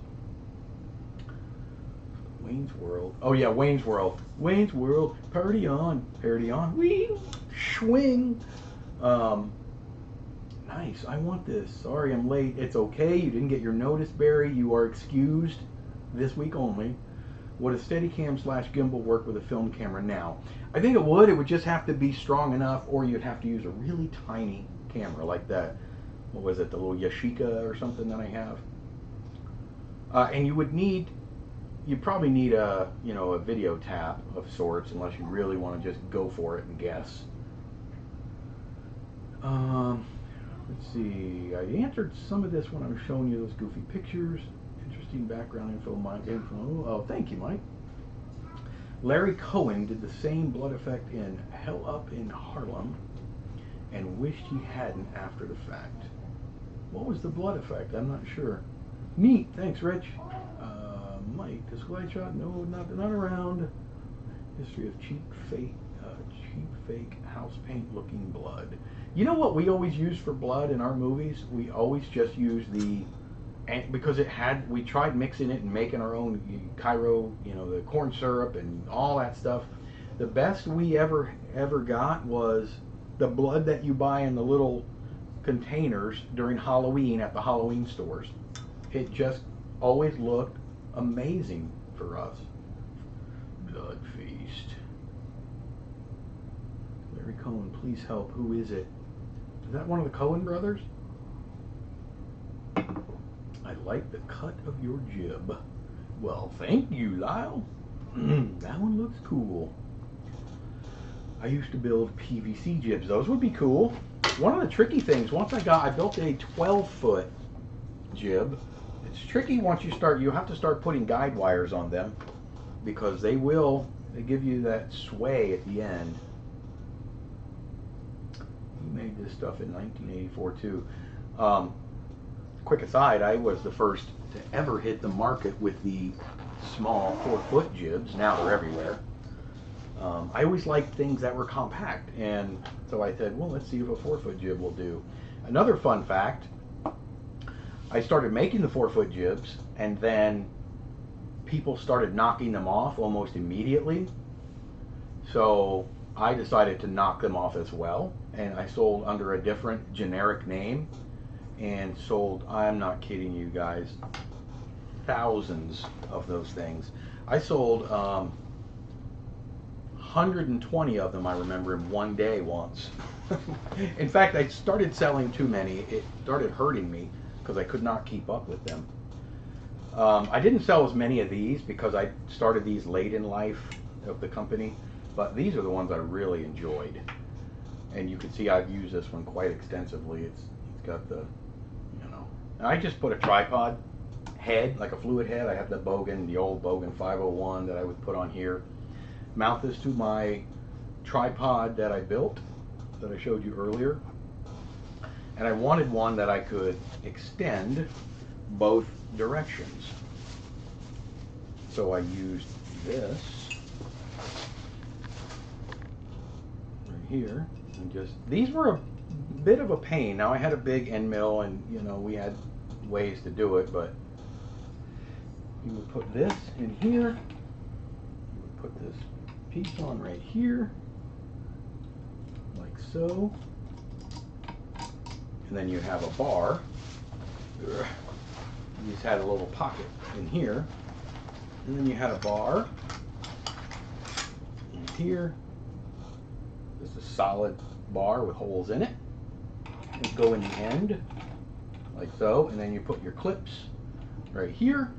Wayne's World. Oh yeah, Wayne's World. Wayne's World. Party on. Party on. Wee. Swing. Nice. I want this. Sorry I'm late. It's okay. You didn't get your notice, Barry. You are excused this week only. Would a Steadicam / gimbal work with a film camera now? I think it would. It would just have to be strong enough, or you'd have to use a really tiny camera like that. What was it? The little Yashica or something that I have. And you would need, you probably need a, you know, a video tap of sorts, unless you really want to just go for it and guess. Let's see. I answered some of this when I was showing you those goofy pictures. Interesting background info. Oh, thank you, Mike. Larry Cohen did the same blood effect in Hell Up in Harlem and wished he hadn't after the fact. What was the blood effect? I'm not sure. Neat. Thanks, Rich. Mike, this glide shot? No, not around. History of cheap fake house paint looking blood. You know what we always use for blood in our movies? We always just use the, because it had, we tried mixing it and making our own Cairo, you know, the corn syrup and all that stuff. The best we ever got was the blood that you buy in the little containers during Halloween at the Halloween stores. It just always looked amazing for us. Blood feast. Larry Cohen, please help. Who is it? Is that one of the Cohen brothers? I like the cut of your jib. Well, thank you, Lyle. That one looks cool. I used to build PVC jibs. Those would be cool. One of the tricky things, I built a 12-foot jib. It's tricky once you have to start putting guide wires on them, because they give you that sway at the end. He made this stuff in 1984 too. Quick aside, I was the first to ever hit the market with the small 4-foot jibs. Now they're everywhere. I always liked things that were compact, and so I said, well, let's see if a 4-foot jib will do. Another fun fact, I started making the 4-foot jibs, and then people started knocking them off almost immediately. So I decided to knock them off as well, and I sold under a different generic name, and sold, I'm not kidding you guys, thousands of those things. I sold 120 of them, I remember, in one day once. In fact, I started selling too many. It started hurting me because I could not keep up with them. I didn't sell as many of these because I started these late in life of the company, but these are the ones I really enjoyed. And you can see I've used this one quite extensively. It's got the, you know, and I just put a tripod head, like a fluid head. I have the Bogan, the old Bogan 501 that I would put on here. Mount this to my tripod that I built, that I showed you earlier. And I wanted one that I could extend both directions. So I used this right here, and just, these were a bit of a pain. Now I had a big end mill, and you know, we had ways to do it, but you would put this in here, you would put this piece on right here, like so, and then you have a bar. You just had a little pocket in here, and then you had a bar in here, just a solid bar with holes in it. It would go in the end, like so, and then you put your clips right here,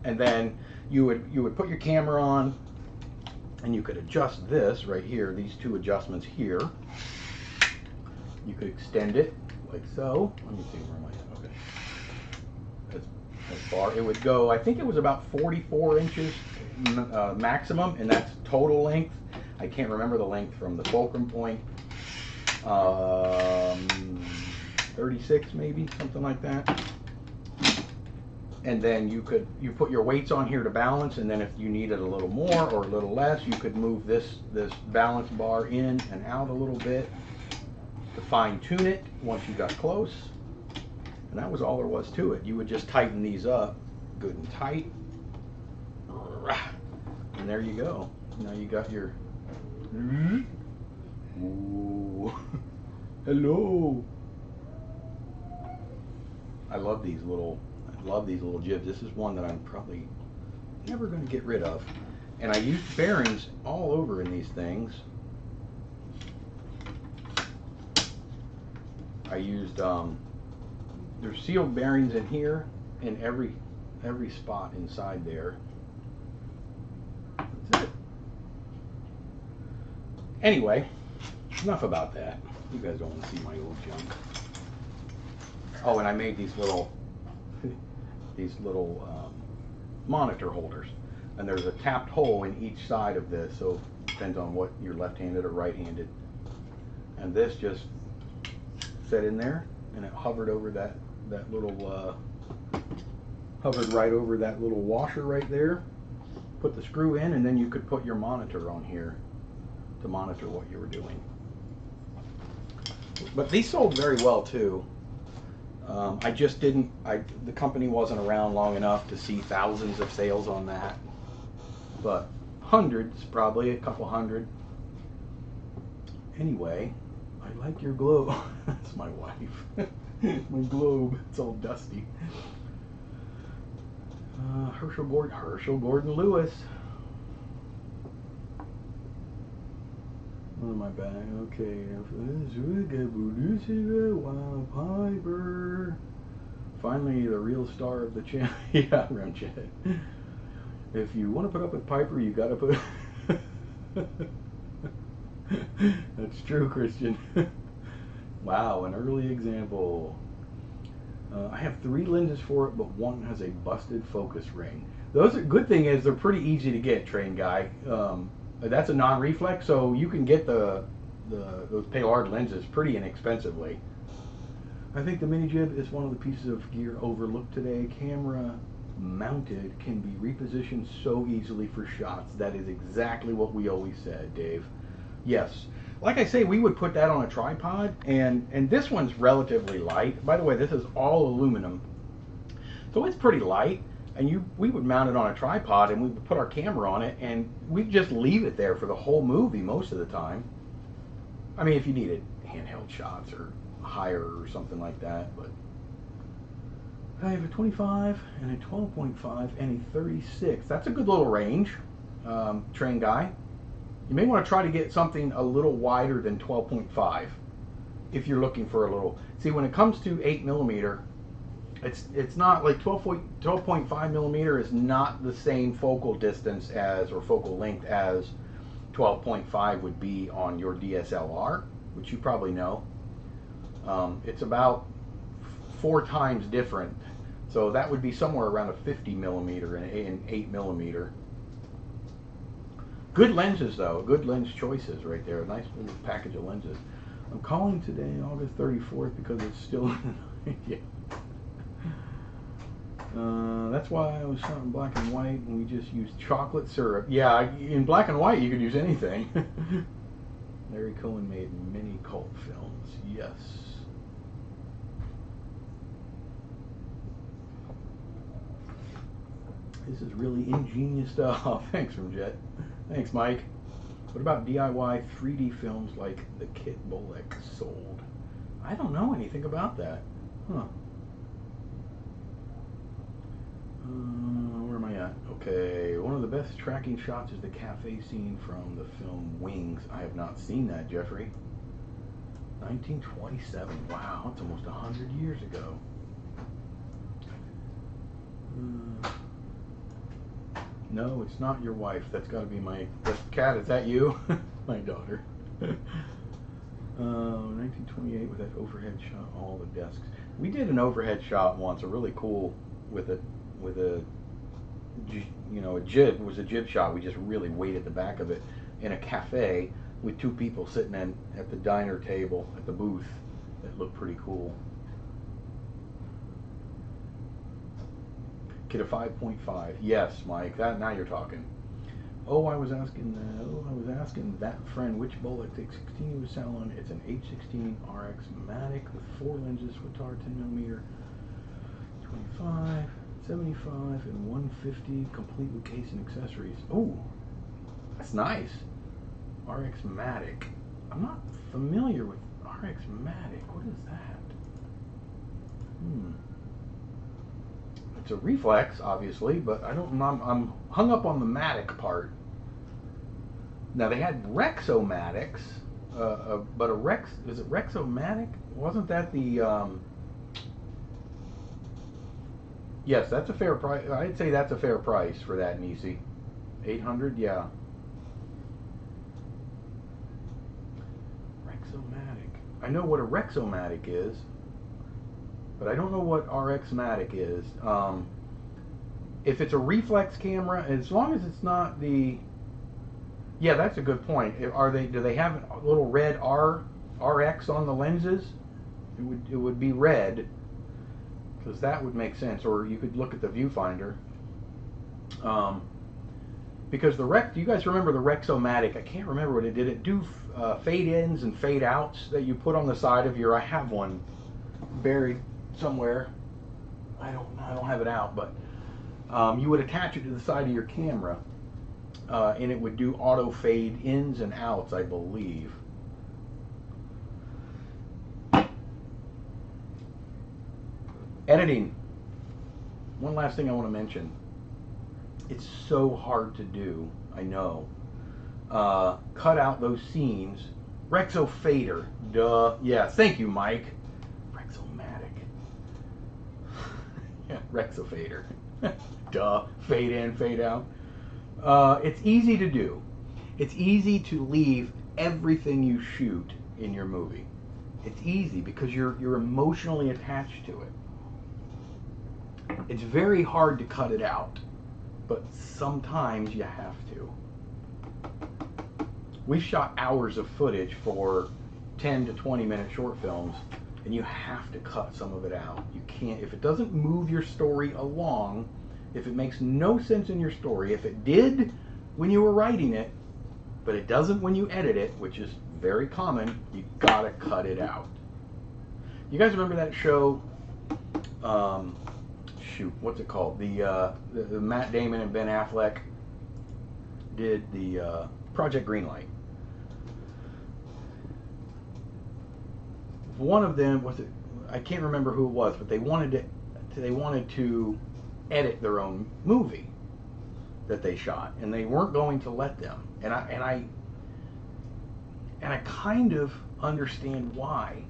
and then you would put your camera on, and you could adjust this right here, these two adjustments here. You could extend it like so. Let me see, where am I at? Okay. That's bar. It would go, I think it was about 44 inches maximum, and that's total length. I can't remember the length from the fulcrum point. 36 maybe, something like that. and then you put your weights on here to balance, and then if you needed a little more or a little less, you could move this balance bar in and out a little bit to fine tune it once you got close. And that was all there was to it. You would just tighten these up good and tight, and there you go. Now you got your ooh. Hello. I love these little jibs. This is one that I'm probably never going to get rid of. And I used bearings all over in these things. I used there's sealed bearings in here in every spot inside there. That's it. Anyway, enough about that. You guys don't want to see my old junk. Oh, and I made these little monitor holders, and there's a tapped hole in each side of this, so it depends on what you're left-handed or right-handed. And this just set in there, and it hovered over that little hovered right over that little washer right there. Put the screw in, and then you could put your monitor on here to monitor what you were doing. But these sold very well too. I just didn't, the company wasn't around long enough to see thousands of sales on that. But hundreds, probably a couple hundred. Anyway, I like your globe. That's my wife. My globe, it's all dusty. Herschel Gordon Lewis. Oh, my bag. Okay. Wow, Piper. Finally, the real star of the channel. Yeah, Ramjet. If you want to put up with Piper, you got to put. That's true, Christian. Wow, an early example. I have 3 lenses for it, but one has a busted focus ring. Those are, good thing is they're pretty easy to get, train guy. That's a non-reflex, so you can get those Paillard lenses pretty inexpensively. I think the mini jib is one of the pieces of gear overlooked today. Camera mounted can be repositioned so easily for shots. That is exactly what we always said, Dave. Yes. Like I say, we would put that on a tripod, and this one's relatively light. By the way, this is all aluminum, so it's pretty light. And we would mount it on a tripod, and we would put our camera on it, and we'd just leave it there for the whole movie most of the time. I mean, if you needed handheld shots or higher or something like that. But I have a 25 and a 12.5 and a 36. That's a good little range, train guy. You may want to try to get something a little wider than 12.5 if you're looking for a little. See, when it comes to 8mm, it's not like 12.5 millimeter is not the same focal distance as, or focal length as 12.5 would be on your DSLR, which you probably know. It's about 4 times different. So that would be somewhere around a 50mm and 8mm. Good lenses though, good lens choices right there. A nice little package of lenses. I'm calling today August 34th because it's still yeah. That's why I was shot in black and white, and we just used chocolate syrup. Yeah, in black and white you could use anything. Larry Cohen made many cult films. Yes. This is really ingenious stuff. Thanks, Ramjet. Thanks, Mike. What about DIY 3D films like the kit Bolek sold? I don't know anything about that. Huh. Where am I at? Okay, one of the best tracking shots is the cafe scene from the film Wings. I have not seen that, Jeffrey. 1927. Wow, that's almost 100 years ago. No, it's not your wife. That's got to be my cat. Is that you? My daughter. 1928 with that overhead shot, all the desks. We did an overhead shot once, a really cool with a a jib. It was a jib shot. We just really weighted the back of it in a cafe with 2 people sitting at the diner table at the booth. That looked pretty cool. Get a 5.5. Yes, Mike. That now you're talking. I was asking that friend which Bolex 816 he was selling. It's an 816 RX Matic with 4 lenses, Fotard 10mm, 25, 75, and 150, complete with case and accessories. Oh, that's nice. RX Matic. I'm not familiar with RX Matic. What is that? It's a reflex, obviously, but I'm hung up on the Matic part. Now they had Rexomatics, but is it Rexomatic? Wasn't that the? Yes, that's a fair price. I'd say that's a fair price for that Nisi. 800, yeah. Rexomatic. I know what a Rexomatic is, but I don't know what RX-Matic is. If it's a reflex camera, as long as it's not the... Yeah, that's a good point. Do they have a little red RX on the lenses? It would be red, because that would make sense. Or you could look at the viewfinder. Because you guys remember the Rexomatic? I can't remember what it did. It do fade ins and fade outs that you put on the side of your... I have one buried somewhere. I don't have it out, but you would attach it to the side of your camera, and it would do auto fade ins and outs, I believe. Editing. One last thing I want to mention. It's so hard to do, I know. Cut out those scenes. Rexo fader. Duh. Yeah, thank you, Mike. Rexomatic. Yeah, Rexo fader. Duh. Fade in, fade out. It's easy to do. It's easy to leave everything you shoot in your movie. It's easy because you're emotionally attached to it. It's very hard to cut it out, but sometimes you have to. We've shot hours of footage for 10 to 20 minute short films, and you have to cut some of it out. You can't, if it doesn't move your story along, if it makes no sense in your story, if it did when you were writing it, but it doesn't when you edit it, which is very common, you gotta cut it out. You guys remember that show, shoot, what's it called? The Matt Damon and Ben Affleck did the Project Greenlight. One of them was it? I can't remember who it was, but they wanted to edit their own movie that they shot, and they weren't going to let them. And I kind of understand why.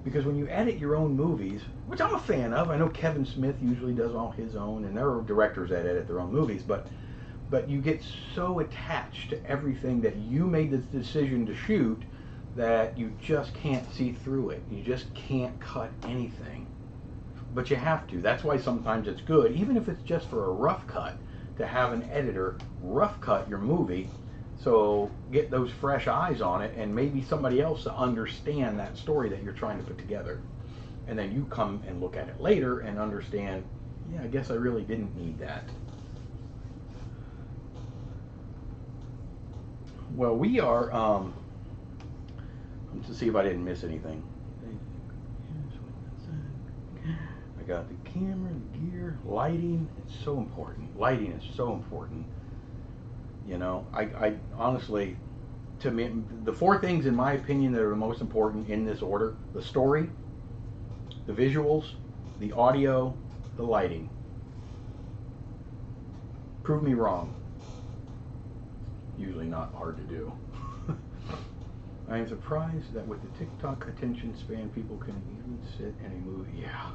Because when you edit your own movies, which I'm a fan of, I know Kevin Smith usually does all his own, and there are directors that edit their own movies, but you get so attached to everything that you made this decision to shoot that you just can't see through it. You just can't cut anything. But you have to. That's why sometimes it's good, even if it's just for a rough cut, to have an editor rough cut your movie, so get those fresh eyes on it, and maybe somebody else to understand that story that you're trying to put together. And then you come and look at it later and understand, yeah, I guess I really didn't need that. Well, we are, to see if I didn't miss anything. I got the camera, the gear, lighting. It's so important. Lighting is so important. You know, I honestly, to me, the 4 things in my opinion that are the most important in this order: the story, the visuals, the audio, the lighting. Prove me wrong. Usually not hard to do. I am surprised that with the TikTok attention span, people can even sit in a movie. Yeah,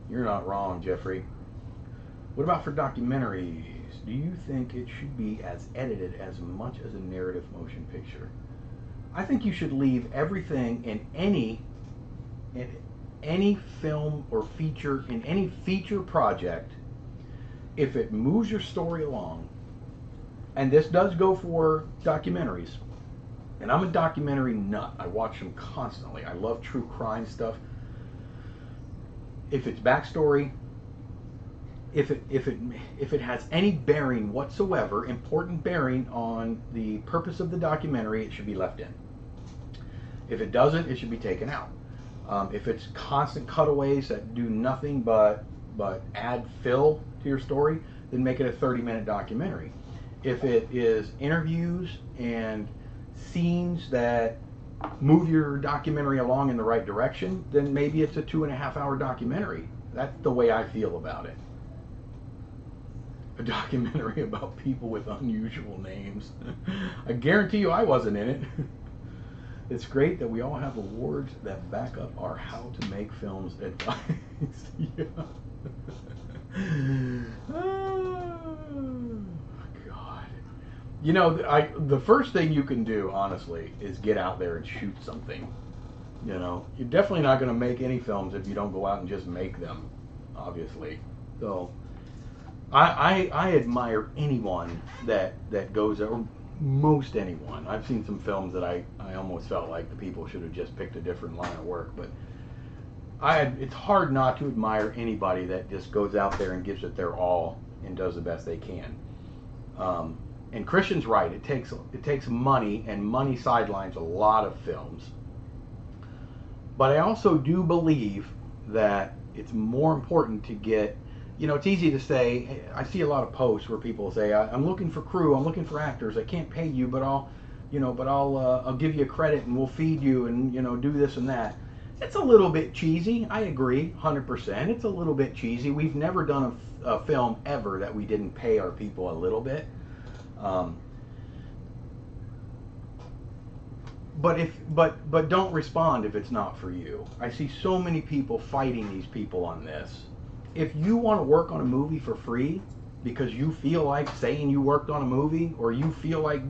you're not wrong, Jeffrey. What about for documentaries? Do you think it should be as edited as much as a narrative motion picture? I think you should leave everything in any film or feature, in any feature project, if it moves your story along. And this does go for documentaries. And I'm a documentary nut. I watch them constantly. I love true crime stuff. If it's backstory, if it has any bearing whatsoever, important bearing on the purpose of the documentary, it should be left in. If it doesn't, it should be taken out. If it's constant cutaways that do nothing but add fill to your story, then make it a 30-minute documentary. If it is interviews and scenes that move your documentary along in the right direction, then maybe it's a 2.5-hour documentary. That's the way I feel about it. A documentary about people with unusual names. I guarantee you I wasn't in it. It's great that we all have awards that back up our how to make films advice. Yeah. Oh, God. You know, the first thing you can do, honestly, is get out there and shoot something. You know, you're definitely not going to make any films if you don't go out and just make them, obviously. So, I admire anyone that goes, or most anyone. I've seen some films that I almost felt like the people should have just picked a different line of work, but it's hard not to admire anybody that just goes out there and gives it their all and does the best they can. And Christian's right. It takes money, and money sidelines a lot of films. But I also do believe that it's more important to get, you know, it's easy to say, I see a lot of posts where people say, I'm looking for crew, I'm looking for actors, I can't pay you, but I'll give you a credit and we'll feed you and, you know, do this and that. It's a little bit cheesy. I agree, 100%. It's a little bit cheesy. We've never done a film ever that we didn't pay our people a little bit. But don't respond if it's not for you. I see so many people fighting these people on this. If you want to work on a movie for free because you feel like saying you worked on a movie, or you feel like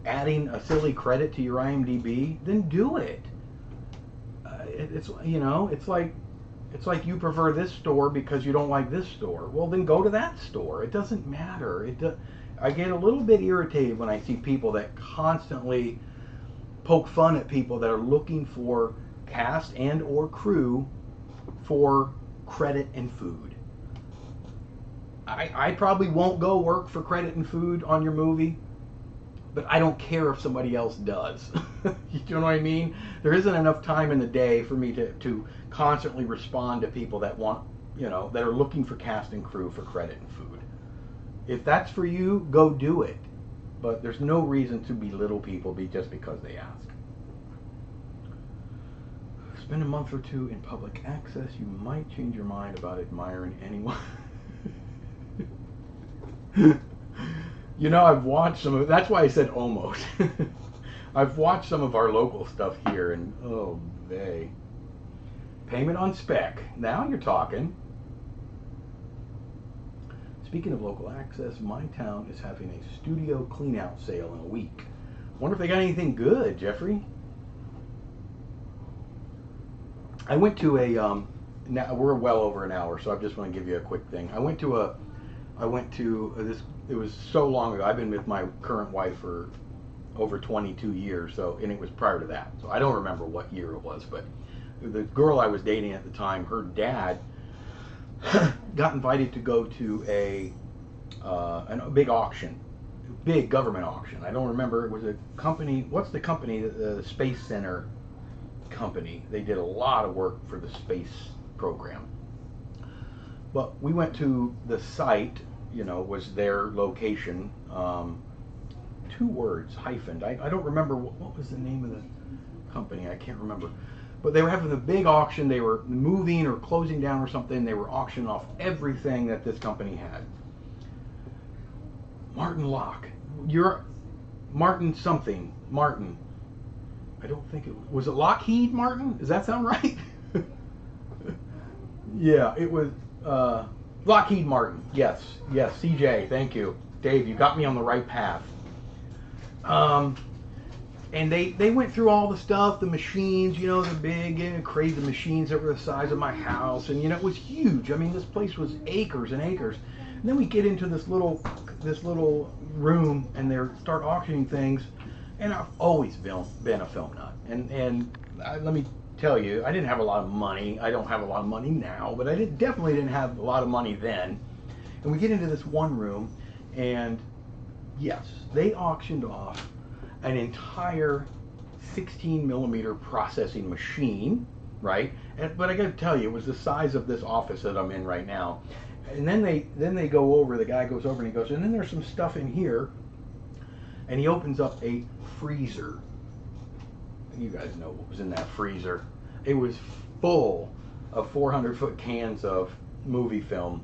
adding a silly credit to your IMDb, then do it. It's like you prefer this store because you don't like this store. Well, then go to that store. It doesn't matter. I get a little bit irritated when I see people that constantly poke fun at people that are looking for cast and or crew for credit and food. I probably won't go work for credit and food on your movie, but I don't care if somebody else does. You know what I mean? There isn't enough time in the day for me to constantly respond to people that want, you know, that are looking for cast and crew for credit and food. If that's for you, go do it. But there's no reason to belittle people just because they ask. Spend a month or two in public access, you might change your mind about admiring anyone. You know, I've watched some of, that's why I said almost. I've watched some of our local stuff here, and oh, they. Payment on spec. Now you're talking. Speaking of local access, my town is having a studio clean-out sale in a week. Wonder if they got anything good, Jeffrey. I went to a, now we're well over an hour, so I just want to give you a quick thing. I went to this, it was so long ago. I've been with my current wife for over 22 years, so, and it was prior to that. So I don't remember what year it was, but the girl I was dating at the time, her dad got invited to go to a big auction, big government auction. I don't remember, it was a company, what's the company, the Space Center company. They did a lot of work for the space program. But we went to the site, you know, was their location, 2 words, hyphened. I don't remember, what was the name of the company, I can't remember. But they were having a big auction, they were moving or closing down or something, they were auctioning off everything that this company had. Martin Locke, you're Martin something, Martin. I don't think it was it Lockheed Martin? Does that sound right? Yeah, it was Lockheed Martin. Yes, CJ, thank you. Dave, you got me on the right path. And they went through all the stuff, the machines, you know, the big, crazy machines that were the size of my house. And, you know, it was huge. I mean, this place was acres and acres. And then we get into this little room and they start auctioning things. And I've always been a film nut. And let me tell you, I didn't have a lot of money. I don't have a lot of money now, but I definitely didn't have a lot of money then. And we get into this one room, and yes, they auctioned off an entire 16 millimeter processing machine, right? But I got to tell you, it was the size of this office that I'm in right now. And then they go over. The guy goes over and he goes, and then there's some stuff in here, and he opens up a freezer. You guys know what was in that freezer. It was full of 400-foot cans of movie film.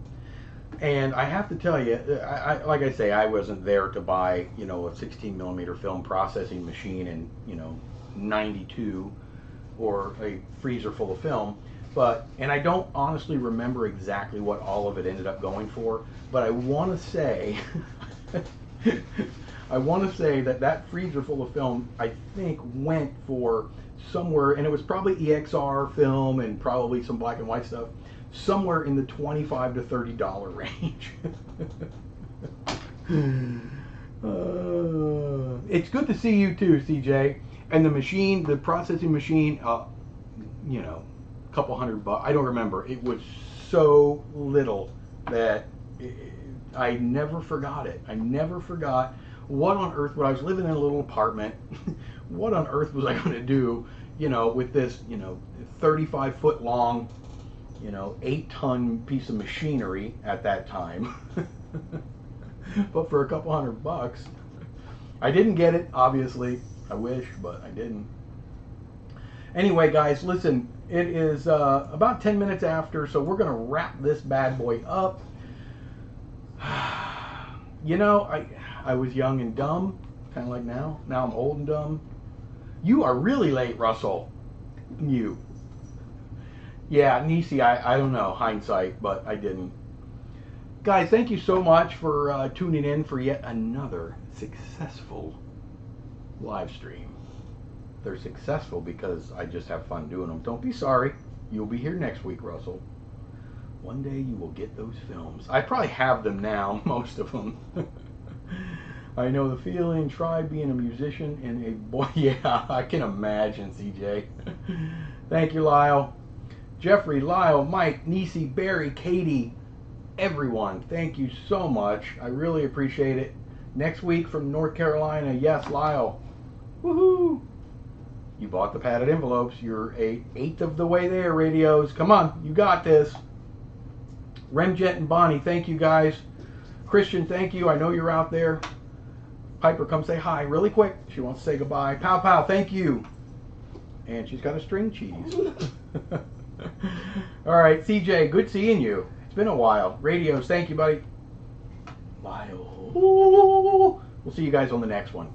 And I have to tell you, like I say, I wasn't there to buy, you know, a 16 millimeter film processing machine in, you know, 92 or a freezer full of film. And I don't honestly remember exactly what all of it ended up going for, but I want to say, that freezer full of film, I think, went for somewhere, and it was probably EXR film and probably some black and white stuff, somewhere in the $25 to $30 range. It's good to see you too, CJ. And the machine, the processing machine, you know, a couple $100. I don't remember. It was so little that I never forgot it. I never forgot what on earth, when I was living in a little apartment, what on earth was I going to do, you know, with this, you know, 35-foot long, you know, 8-ton piece of machinery at that time. But for a couple $100. I didn't get it, obviously. I wish, but I didn't. Anyway, guys, listen, it is about 10 minutes after, so we're going to wrap this bad boy up. You know, I was young and dumb, kind of like now. Now I'm old and dumb. You are really late, Russell. You. Yeah, Nisi, I don't know, hindsight, but I didn't. Guys, thank you so much for tuning in for yet another successful live stream. They're successful because I just have fun doing them. Don't be sorry. You'll be here next week, Russell. One day you will get those films. I probably have them now, most of them. I know the feeling. Try being a musician and a boy. Yeah, I can imagine, CJ. Thank you, Lyle. Jeffrey, Lyle, Mike, Nisi, Barry, Katie, everyone, thank you so much. I really appreciate it. Next week from North Carolina, yes, Lyle. Woohoo! You bought the padded envelopes. You're an eighth of the way there, radios. Come on, you got this. Remjet and Bonnie, thank you guys. Christian, thank you. I know you're out there. Piper, come say hi really quick. She wants to say goodbye. Pow Pow, thank you. And she's got a string cheese. All right, CJ, good seeing you. It's been a while. Radios, thank you, buddy. Lyle. We'll see you guys on the next one.